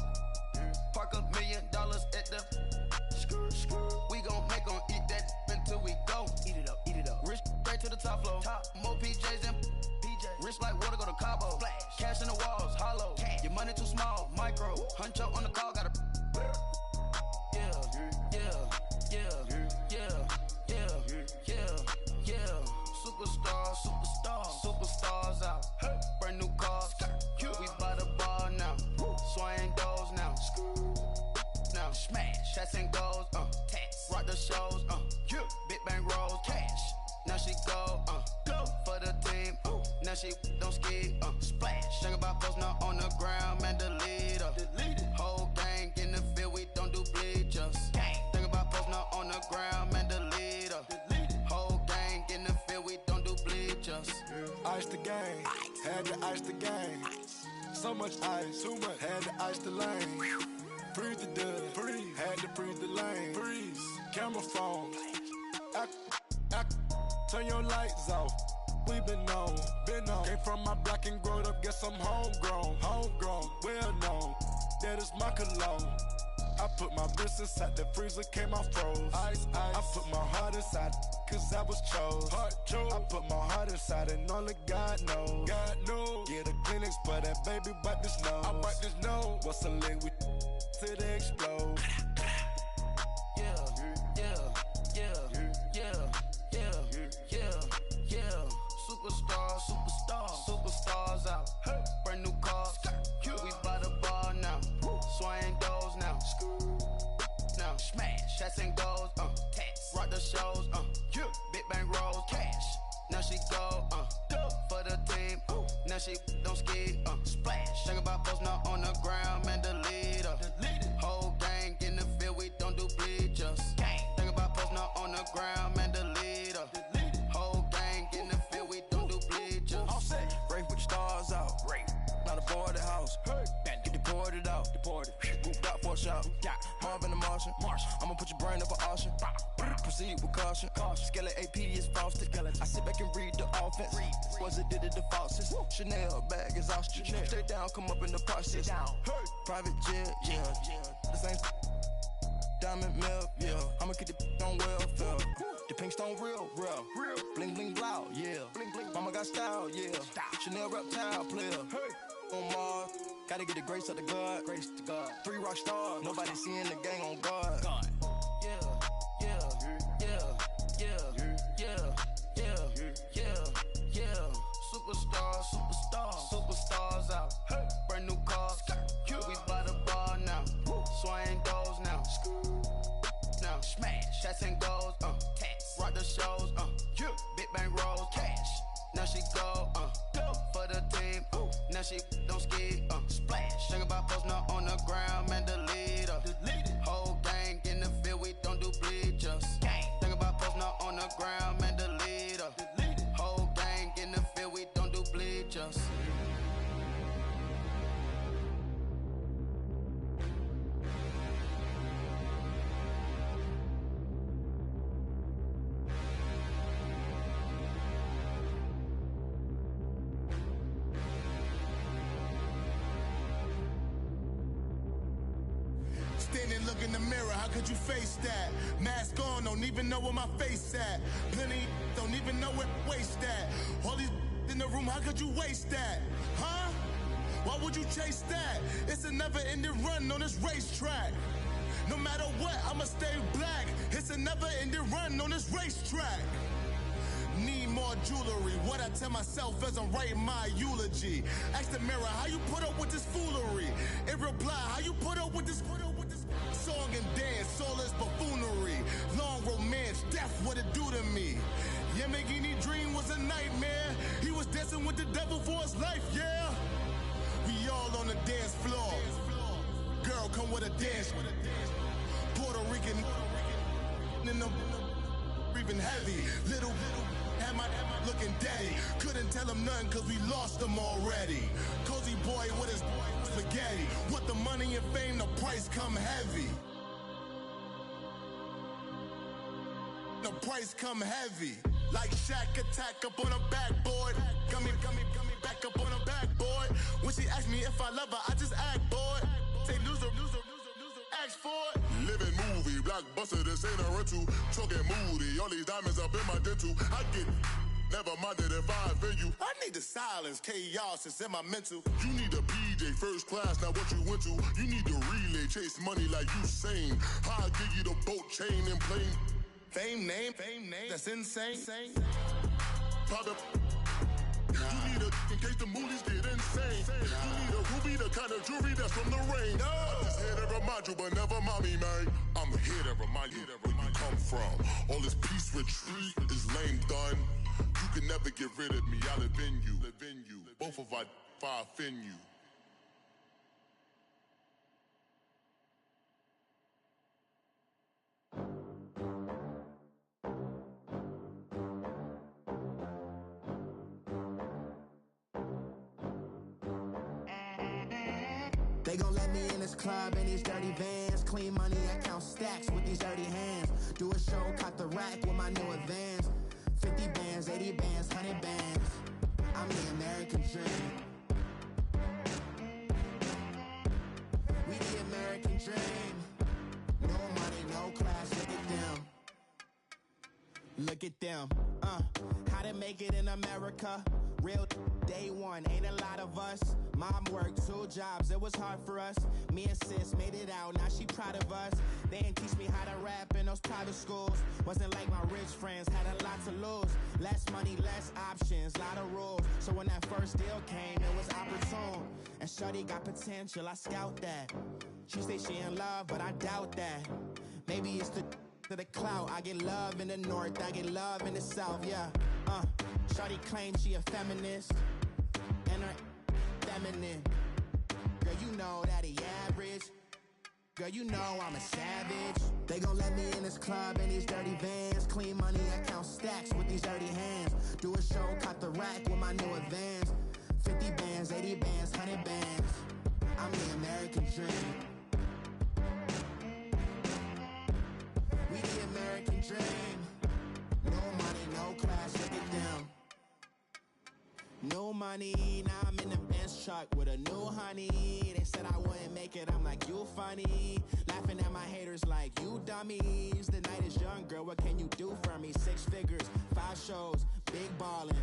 E: Park $1 million at the. We gon' make 'em eat that until we go. Eat it up. Rich straight to the top floor. More PJs and rich like water, go to Cabo. Splash. Cash in the walls, hollow. Cash. Your money too small, micro. Huncho on the call, got a. Superstars out. Brand new cars. We by the bar now. Swaying doors now. Now smash. Shots and goals. Rock the shows. Big bang rolls. Cash. Now she go. For the team. Now she don't ski. Splash. Think about post now on the ground. Man, the leader. Whole gang in the field. We don't do bleachers. Think about post now on the ground. Man, the leader. Whole gang in the field. We don't do bleachers.
I: Ice the game, had to ice the game. So much ice, too much, had to ice the lane. Freeze the dust, freeze, had to freeze the lane. Freeze, camera phone. Turn your lights off. We been on. Came from my block and growed up, guess I'm homegrown, well known. That is my cologne. I put my wrist inside the freezer, came out froze. Ice. I put my heart inside, cause I was chose. I put my heart inside and only God knows. Get a Kleenex, but that baby wipe this nose. I wipe this nose. What's a link with till they explode? Superstars out. Brand new cars. We by the bar now. Swaying doors now. Now smash. Shots and goals. Rock the shows. Big bang rolls. Cash. Now she go. For the team. Now she don't ski. Splash. Think about post now on the ground. Man, the leader. Whole gang in the field. We don't do bleachers. Think about post now on the ground. Man, the leader. Whole gang in the field. We don't do bleachers. All set. Race with the stars out. Not a boarded house. Get deported out. Moved out for a shop. Marvin the Martian. I'ma put your brain up an auction. Proceed with caution. Skeleton AP is frosted. I sit back and read the offense. Was it did it the faucets? Chanel bag is ostrich. Stay down, come up in the process. Private jet, yeah. The same diamond milk, yeah. I'ma keep the on welfare. The pink stone real. Bling bling blow, yeah. Mama got style, yeah. Chanel reptile player. On Mars, gotta get the grace of the God. 3 rock stars, nobody seeing the gang on guard. Yeah. Superstars out. Brand new cars. We by the bar now. Swaying doors now. Now smash. Shots and goals. Rock the shows. Big bang rolls. Cash. Now she go. For the team. Now she don't ski. Splash. Think about posting up on the ground. Man, the leader. Whole gang in the field. We don't do bleachers. Think about posting up on the ground. Man, the leader. Whole gang in the field. We don't do bleachers.
J: Look in the mirror, how could you face that? Mask on, don't even know where my face at. Plenty don't even know where waist at. All these in the room, how could you waste that? Huh? Why would you chase that? It's a never-ending run on this racetrack. No matter what, I'ma stay black. It's a never-ending run on this racetrack. Need more jewelry. What I tell myself as I'm writing my eulogy. Ask the mirror, how you put up with this foolery? It reply, how you put up with this song and dance, all this buffoonery. Long romance, death, what it do to me? Yamagini dream was a nightmare. He was dancing with the devil for his life, yeah. We all on the dance floor. Girl, come with a dance. Puerto Rican in the breathing heavy. Little had my looking daddy. Couldn't tell him nothing cause we lost him already. Cozy boy with his spaghetti. With the money and fame, the price come heavy. The price come heavy. Like Shaq attack up on a backboard. Gummy, back up on a backboard. When she asked me if I love her, I just act bored. Say loser, ask for it. Living movie, blockbuster, this ain't a rental. Talking moody, all these diamonds up in my dental. I get never minded if I offend you. I need the silence, chaos, it's in my mental. You need a PJ, first class, not what you went to. You need the relay, chase money like you sane. I'll give you the boat, chain, and plane. Fame name, that's insane. Pop up. You need a, in case the movies get insane. You need a ruby, the kind of jewelry that's from the rain. I'm just here to remind you, but never mind me, man. I'm here to remind you where you come from. All this peace retreat is lame done. You can never get rid of me, I live in you. Both of us, if I offend you.
K: They gon' let me in this club in these dirty vans. Clean money, I count stacks with these dirty hands. Do a show, caught the rack with my new advance. 50 bands, 80 bands, 100 bands. I'm the American dream. We the American dream. No money, no class, look at them. Look at them, how to make it in America. Real day one, ain't a lot of us. Mom worked 2 jobs, it was hard for us. Me and sis made it out, now she proud of us. They didn't teach me how to rap in those private schools. Wasn't like my rich friends, had a lot to lose. Less money, less options, lot of rules. So when that first deal came, it was opportune. And shorty got potential, I scout that. She say she in love, but I doubt that. Maybe it's to the clout. I get love in the north, I get love in the south, yeah. Shorty claims she a feminist, and her feminine. Girl, you know that he average. Girl, you know I'm a savage. They gon' let me in this club in these dirty vans. Clean money, I count stacks with these dirty hands. Do a show, caught the rack with my new advance. 50 bands, 80 bands, 100 bands. I'm the American dream. American dream. No money, no class, look at them. No money, now I'm in the Benz truck with a new honey. They said I wouldn't make it, I'm like, you funny. Laughing at my haters like, you dummies. The night is young, girl, what can you do for me? 6 figures, 5 shows, big ballin'.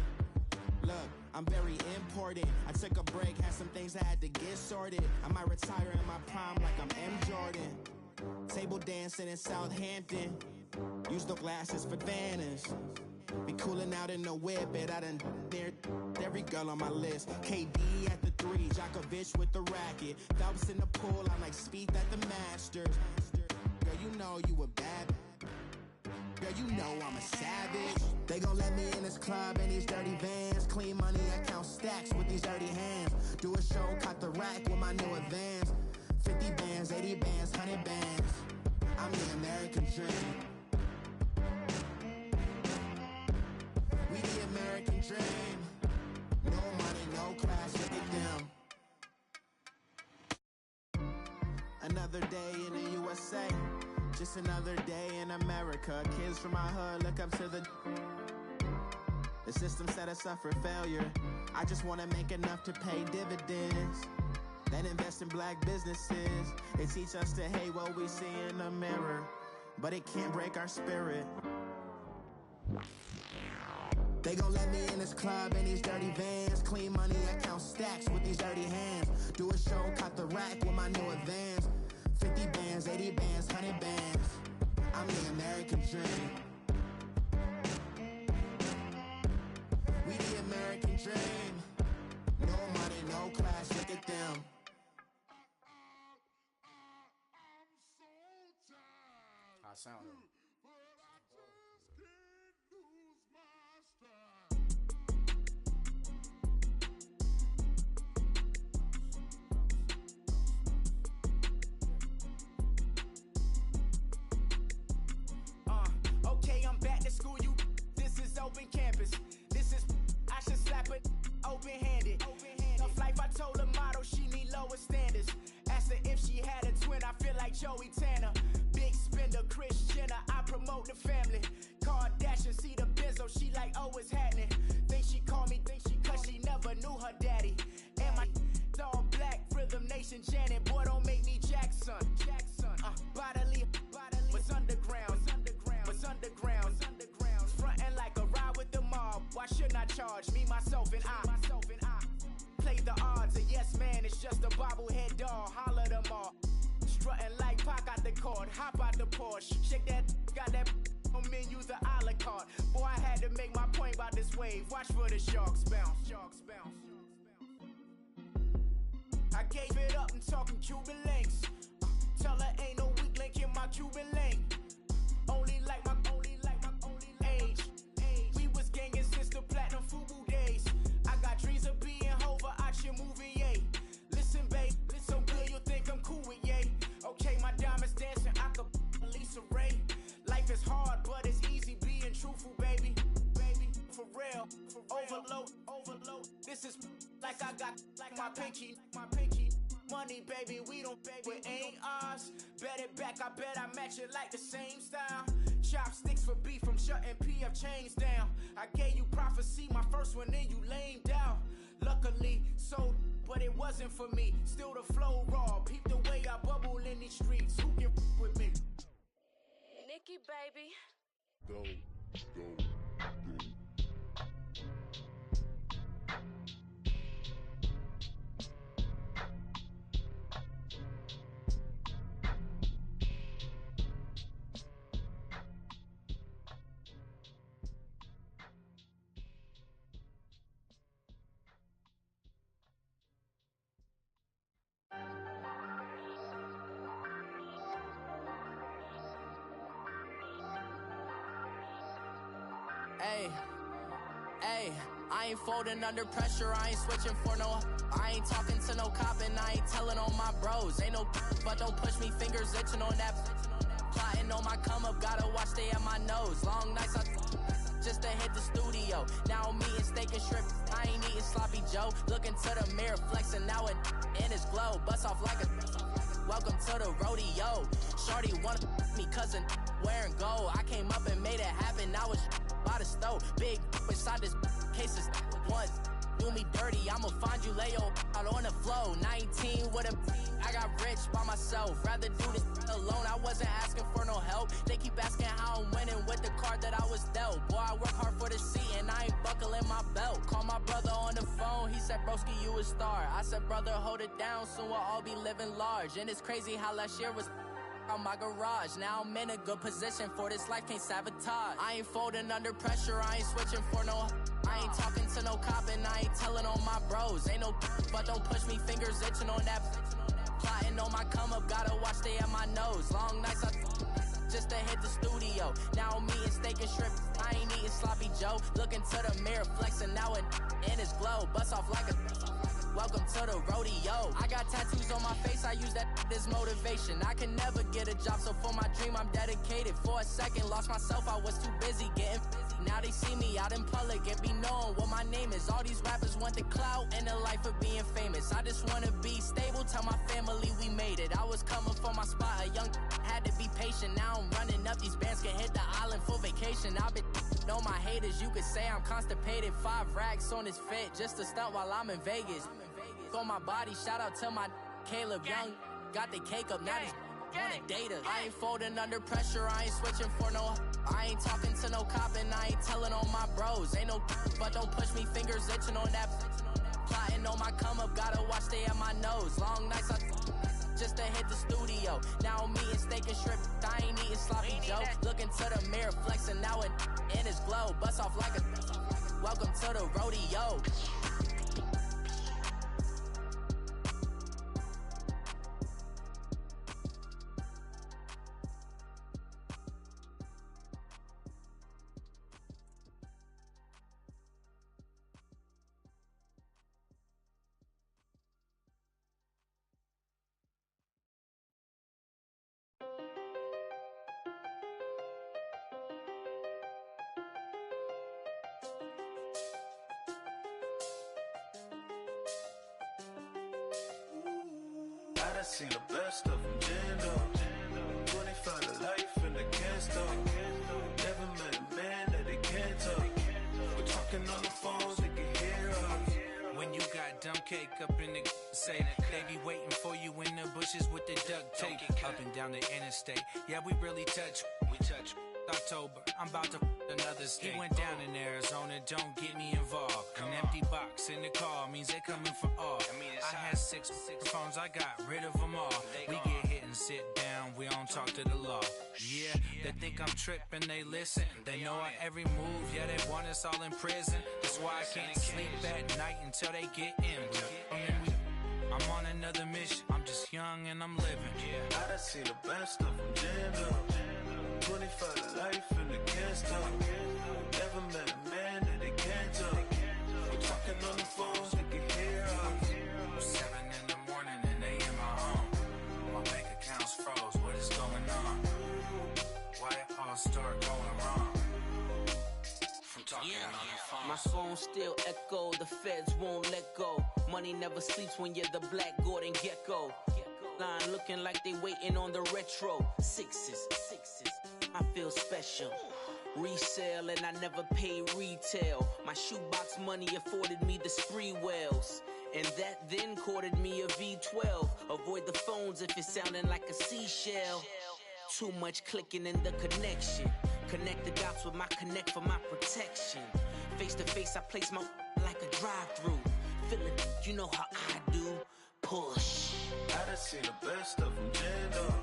K: Look, I'm very important. I took a break, had some things I had to get sorted. I might retire in my prime like I'm M. Jordan. Table dancing in Southampton. Use the glasses for Vannas. Be cooling out in the whip, but I done near every girl on my list. KD at the 3, Djokovic with the racket. Phelps in the pool, I'm like Spieth at the Masters. Girl, you know you a bad. Girl, you know I'm a savage. They gon' let me in this club in these dirty vans. Clean money, I count stacks with these dirty hands. Do a show, cut the rack with my new advance. 50 bands, 80 bands, 100 bands. I'm the American dream. We the American dream. No money, no class, look at them. Another day in the USA. Just another day in America. Kids from my hood look up to the system set us up for failure. I just wanna make enough to pay dividends. Then invest in black businesses. They teach us to hate what we see in the mirror, but it can't break our spirit. They gon' let me in this club in these dirty vans. Clean money, I count stacks with these dirty hands. Do a show, cut the rack with my new advance. 50 bands, 80 bands, 100 bands. I'm the American dream. We the American dream. No money, no class, look at them.
L: I sound it.
K: Okay, I'm back to school, you. This is open campus. This is, I should slap it open-handed. Tough life, I told her model she need lower standards. Asked her if she had a twin, I feel like Joey Tanner. Big spender, Kris Jenner, I promote the family. Kardashian, see the Benzo, she like, oh, it's happening. Think she called me, cause she never knew her daddy. And my all black, Rhythm Nation, Janet, boy, don't make me Jackson. Bodily, what's underground, what's underground, frontin' like a ride with the mob. Why shouldn't I charge me, myself, and I? Play the odds, a yes man, it's just a bobblehead doll. Holler them all. Strutting like Pac out the court, hop out the Porsche. Shake that, got that on menu, the a la carte. Boy, I had to make my point about this wave. Watch for the sharks bounce. I gave it up and talking Cuban links. Tell her ain't no weak link in my Cuban link. Only like my age. We was gangin' since the platinum FUBU days. I got dreams of being Hova out your movie, yay. Listen, babe, so good you'll think I'm cool with yay. Okay, my diamonds dancing, I could Lisa Ray. Life is hard, but it's easy being truthful, baby. For real, overload. This is like I got like my pinky. Money, baby, we don't pay, it ain't ours. Bet it back, I bet I match it like the same style. Chopsticks for beef, from shutting PF chains down. I gave you prophecy, my first one, then you lamed out. Luckily, so, but it wasn't for me. Still the flow raw, peep the way I bubble in these streets. Who can with me?
H: Nikki, baby.
F: Go.
G: Hey, I ain't folding under pressure, I ain't switching for no. I ain't talking to no cop and I ain't telling on my bros. Ain't no but don't push me, fingers itching on that. Plotting on my come up, gotta watch stay at my nose. Long nights I just to hit the studio. Now I'm eating steak and shrimp, I ain't eating sloppy Joe. Looking to the mirror, flexing now it in his glow. Bust off like a welcome to the rodeo. Shorty wanna me cousin wearing gold. I came up and made it happen. I was by the stove. Big inside this cases once. Do me dirty, I'ma find you, lay your out on the floor. 19 with a I got rich by myself. Rather do this alone. I wasn't asking for no help. They keep asking how I'm winning with the card that I was dealt. Boy, I work hard for the seat and I ain't buckling my belt. Call my brother on the phone. He said, broski, you a star. I said, brother, hold it down. Soon we'll all be living large. And it's crazy how last year was on my garage. Now I'm in a good position for this life, can't sabotage. I ain't folding under pressure, I ain't switching for no. I ain't talking to no cop and I ain't telling on my bros. Ain't no but don't push me, fingers itching on that. Plotting on my come up, gotta watch stay at my nose. Long nights I just to hit the studio. Now I'm eating steak and shrimp, I ain't eating sloppy Joe. Looking to the mirror, flexing now it in his glow. Bust off like a welcome to the rodeo. I got tattoos on my face, I use that as motivation. I can never get a job, so for my dream I'm dedicated. For a second, lost myself, I was too busy getting busy. Now they see me out in public and be knowing what my name is. All these rappers want the clout and the life of being famous. I just wanna be stable, tell my family we made it. I was coming for my spot, a young had to be patient. Now I'm running up, these bands can hit the island for vacation. I've been know my haters, you could say I'm constipated. 5 racks on his fit, just to stunt while I'm in Vegas. On my body, shout out to my Caleb Young. Got the cake up, now he's wanna date us. I ain't folding under pressure, I ain't switching for no. I ain't talking to no cop and I ain't telling on my bros. Ain't no but don't push me, fingers itching on that. Plotting on my come up, gotta watch stay at my nose. Long nights I just to hit the studio. Now I'm eating steak and shrimp, I ain't eating sloppy Joe. Looking to the mirror, flexing now it in his glow. Bust off like a welcome to the rodeo.
M: I done seen the best of them, Jando. 25 to life in the can't stop. Never met a man that they can't talk. We're talking on the phones, they can hear us.
N: When you got dumb cake up in the say, they be waiting for you in the bushes with the duct tape. Up and down the interstate, yeah, we really touch. We touch. October, I'm about to another state. He went down in Arizona, don't get me involved. An empty box in the car means they coming for all. I had 6 phones, I got rid of them all. We get hit and sit down, we don't talk to the law. Yeah, they think I'm tripping, they listen. They know our every move, yeah, they want us all in prison. That's why I can't sleep at night until they get in. I'm on another mission, I'm just young and I'm living.
M: I done seen the best of them, Jando. 25 to life in the can't stop. Never met a man that they can't talk. We're talking on the phones, they can hear us.
N: 7 in the morning and they in my home. My bank account's froze, what is going on? Why it all start going wrong? From talking on the phone.
O: My phone still echo, the feds won't let go. Money never sleeps when you're the black Gordon Gecko. Line looking like they waiting on the retro. Sixes, I feel special. Resale and I never pay retail. My shoebox money afforded me the spree wells. And that then courted me a V12. Avoid the phones if it's sounding like a seashell. Too much clicking in the connection. Connect the dots with my connect for my protection. Face to face, I place my like a drive-through. Feeling, you know how I do. Push.
M: I done seen the best of them, Jando.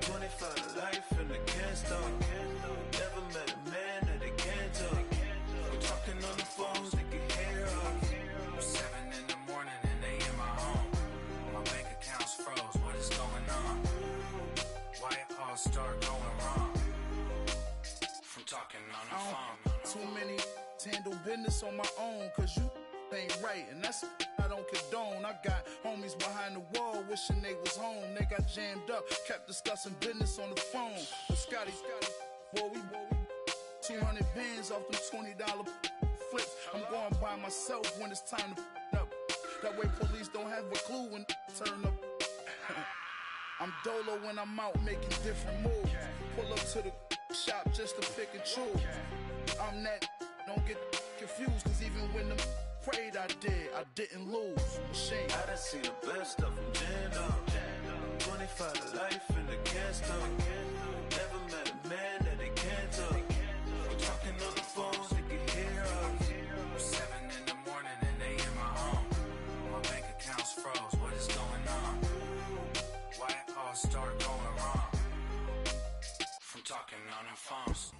M: 25 to life in the can't stop. Never met a man that they can't talk. We're talking on the phones, they can hear us.
N: 7 in the morning and they in my home. My bank account's froze, what is going on? Why it all start going wrong? From talking on the phone.
I: Too many handle business on my own, cause you ain't right, and that's I don't condone. I got homies behind the wall wishing they was home. They got jammed up, kept discussing business on the phone. But Scotty, boy, we 200 bands off them $20 flips. I'm going by myself when it's time to up. That way police don't have a clue when turn up. I'm dolo when I'm out making different moves. Pull up to the shop just to pick and choose. I'm that, don't get confused, cause even when the prayed I didn't lose. Machine.
M: I done seen the best stuff from jammed up. 25 to life in the cast up. Never met a man that they can't talk. We're talking on the phones, they can hear us.
N: 7 in the morning and they in my home. My bank account's froze, what is going on? Why it all start going wrong? From talking on the phones.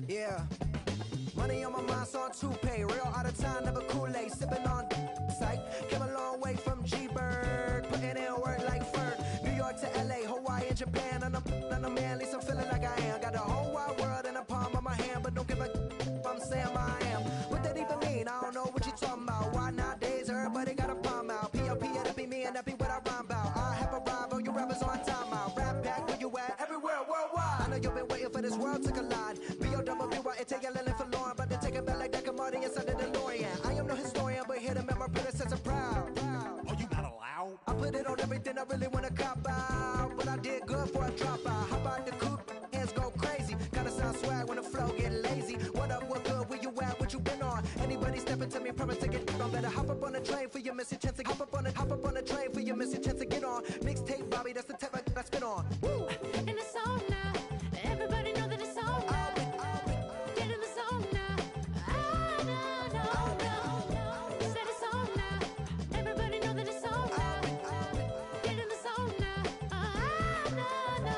P: Yeah. Money on my mind, so on toupee. Real out of time, never Kool-Aid. Sipping on sight. Came a long way from G-Bird. Putting in work like Ferg. New York to LA, Hawaii and Japan. And I'm man, at least I'm feeling like I am. Got the whole wide world in the palm of my hand. But don't give a I'm saying I am. What that even mean? I don't know what you talking about. Why nowadays everybody got a palm out? P.O.P. that'd be me and that be what I rhyme about. I have arrived, all you rappers on time out. Rap back where you at, everywhere, worldwide. I know you've been waiting for this world to collide. B-O-W-Y-N-T-L-L for Lauren, but to take it back like that commodity inside the DeLorean. I am no historian, but here to make my predecessor proud.
L: Oh, you not allowed?
P: I put it on everything I really want to cop out. But I did good for a drop out. How about the coupe? Hands go crazy. Gotta sound swag when the flow get lazy. What up, what good, where you at, what you been on? Anybody stepping to me, promise to get on. Better hop up on the train for your missing chance to hop up on the train for your missing chance to get on. Mixtape, Bobby, that's the type I spin on. Woo!
Q: And it's on now. Everybody know that it's on now. Get in the zone now. No. Said it's on now. Everybody know that it's on now. Get in the zone now. No.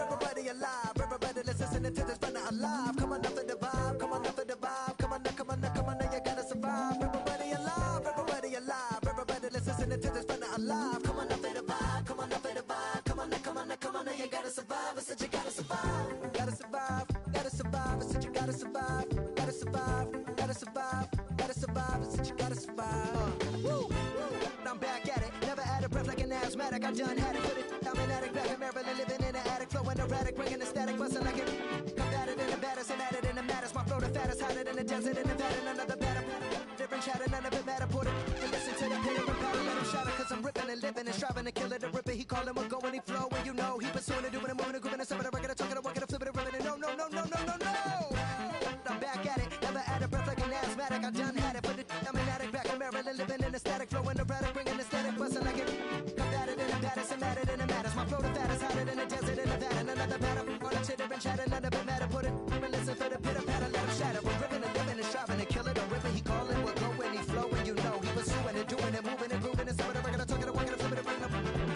P: Everybody alive. Everybody listening to this brother alive. Come on up to the vibe. Come on up to the vibe. Come on now, you gotta survive. Everybody alive. Everybody listening to this brother alive. Come on up to the vibe. Come on up to the vibe. Come on now, you gotta survive. I said you gotta survive. Gotta survive. I said you gotta survive. Gotta survive. I said you gotta survive. Woo. I'm back at it. Never out of breath like an asthmatic. I done had it. Put it. I'm an addict back in Maryland, living in an attic, flowing erratic, bringing the static, busting like it. Combated in the baddest, and added in the maddest. My flow the fattest, hotter than the desert in Nevada. Another batter, different chatter, none of it matter. Put it and listen to the pitter and patter, let him shatter. Cause I'm ripping and living and striving to kill it. The ripper, he call him a go when he flow, and you know he pursuing it, doing it, moving it, grooving it, stepping it, rocking it, talking it, walking it, flipping it, ripping it. No. I'm back at it, never out of breath like an asthmatic. I done had it, but I'm an addict back in Maryland, living in the static, flowing erratic, bringing the static, busting like it. Combated in the baddest, and matted in the maddest. My flow the fattest, hotter than the desert in Nevada. Another batter, on the chitter and chatter, none of it matter. Put it and listen for the pitter patter, let him shatter. We're ripping and living and striving to kill it. A ripper, he calling, we're going, he flowing, you know. He pursuing it, doing it, moving it, grooving it, stepping it, rocking it, talking it, walking it, flipping it, bringing it.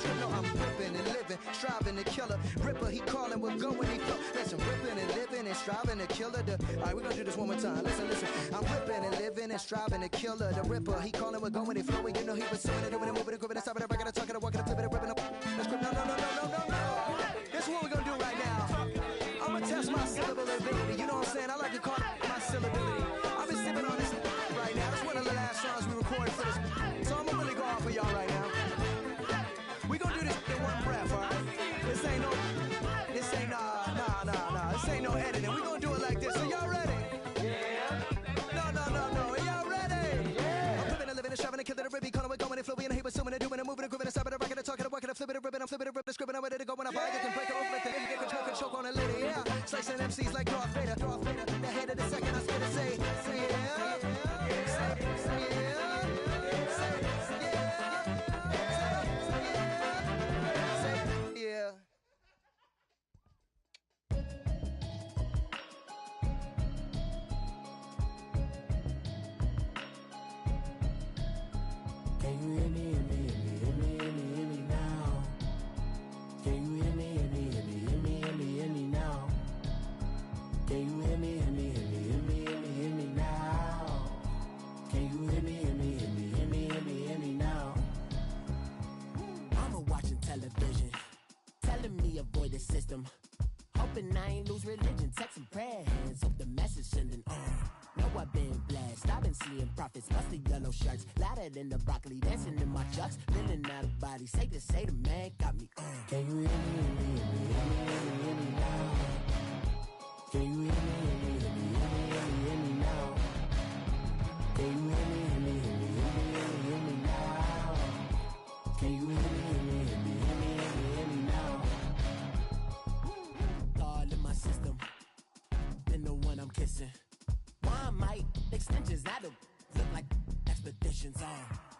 P: You know I'm ripping and living, striving to kill it. Ripper, he calling, we're going, he flow. Listen, ripping and living and striving to kill it. Alright, we're gonna do this one more time. Listen. I'm ripping and living and striving to kill it. The ripper, he calling, we're going, he flowing. You know he pursuing it, doing it, moving it, grooving it, stopping it, rocking it, talking it, walking it, flipping it, ripping it. No. This is what we're gonna do right now. I'm gonna test my syllability. You know what I'm saying? I like to call it my syllability. I've been sipping on this right now. This is one of the last songs we recorded for this. So I'm gonna really go off for y'all right now. We gonna do this in one breath, alright? This ain't no editing. We gonna do it like this. So y'all ready? Yeah. No. Y'all ready? Yeah. I'm living and living and striving to kill it. A ribby calling, we're going and flowing and he was assuming and doing and moving and grooving and stopping and rocking and talking and walking and flipping and ripping. I'm flipping and ripping, scribbling. I'm ready to go when I buy it. Can break it open, let the nigga get control, choke on a lady. Yeah. Slicing MCs like Darth Vader. The head of the second, I spit and say yeah.
K: Can you hear me now? Can you hear me now? Can you hear me now? Can you hear me now? Mama watching television, telling me avoid the system. Hoping I ain't lose religion, texting prayer hands, hope the message sending on. Know I've been blessed, I've been seeing prophets, mostly yellow shirts, louder than the broccoli, dancing in my chucks, feeling out of body, safe to say the man got me on. Can you hear me? conditions on.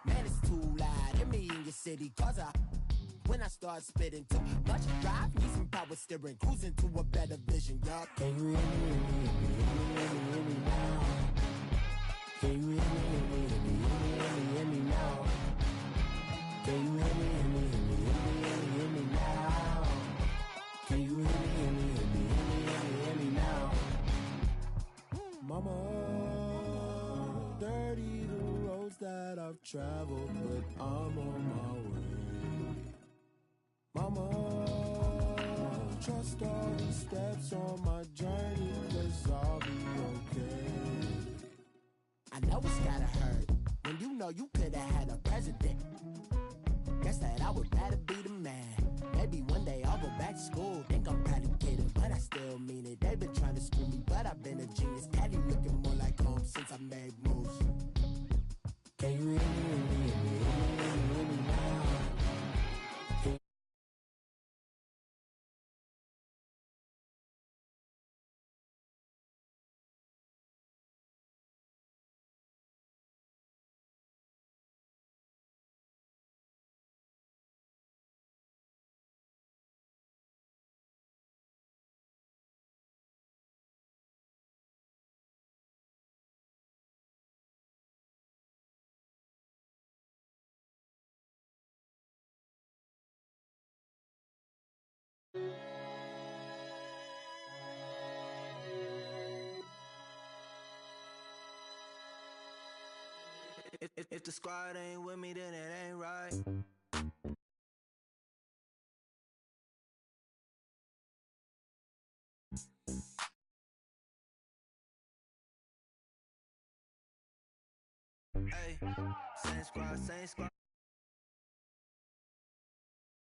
K: Man, it's too loud in me in your city, cause when I start spitting too much drive, need some power steering, cruising to a better vision, y'all. Can you hear me now? Can you hear me now? Can you hear me now? Can you hear me now? Mama, dirty the roads that I've traveled, but I'm on my way. Mama, trust all the steps on my journey, 'cause I'll be okay. I know it's gotta hurt when you know you could've had a president. Guess that I would rather be the man. Maybe one day I'll go back to school. Think I'm probably kidding, but I still mean it. They've been trying to screw me, but I've been a genius. Caddy looking more like home since I made moves. Can you hear me now? If the squad ain't with me, then it ain't right. Hey, same squad, same squad.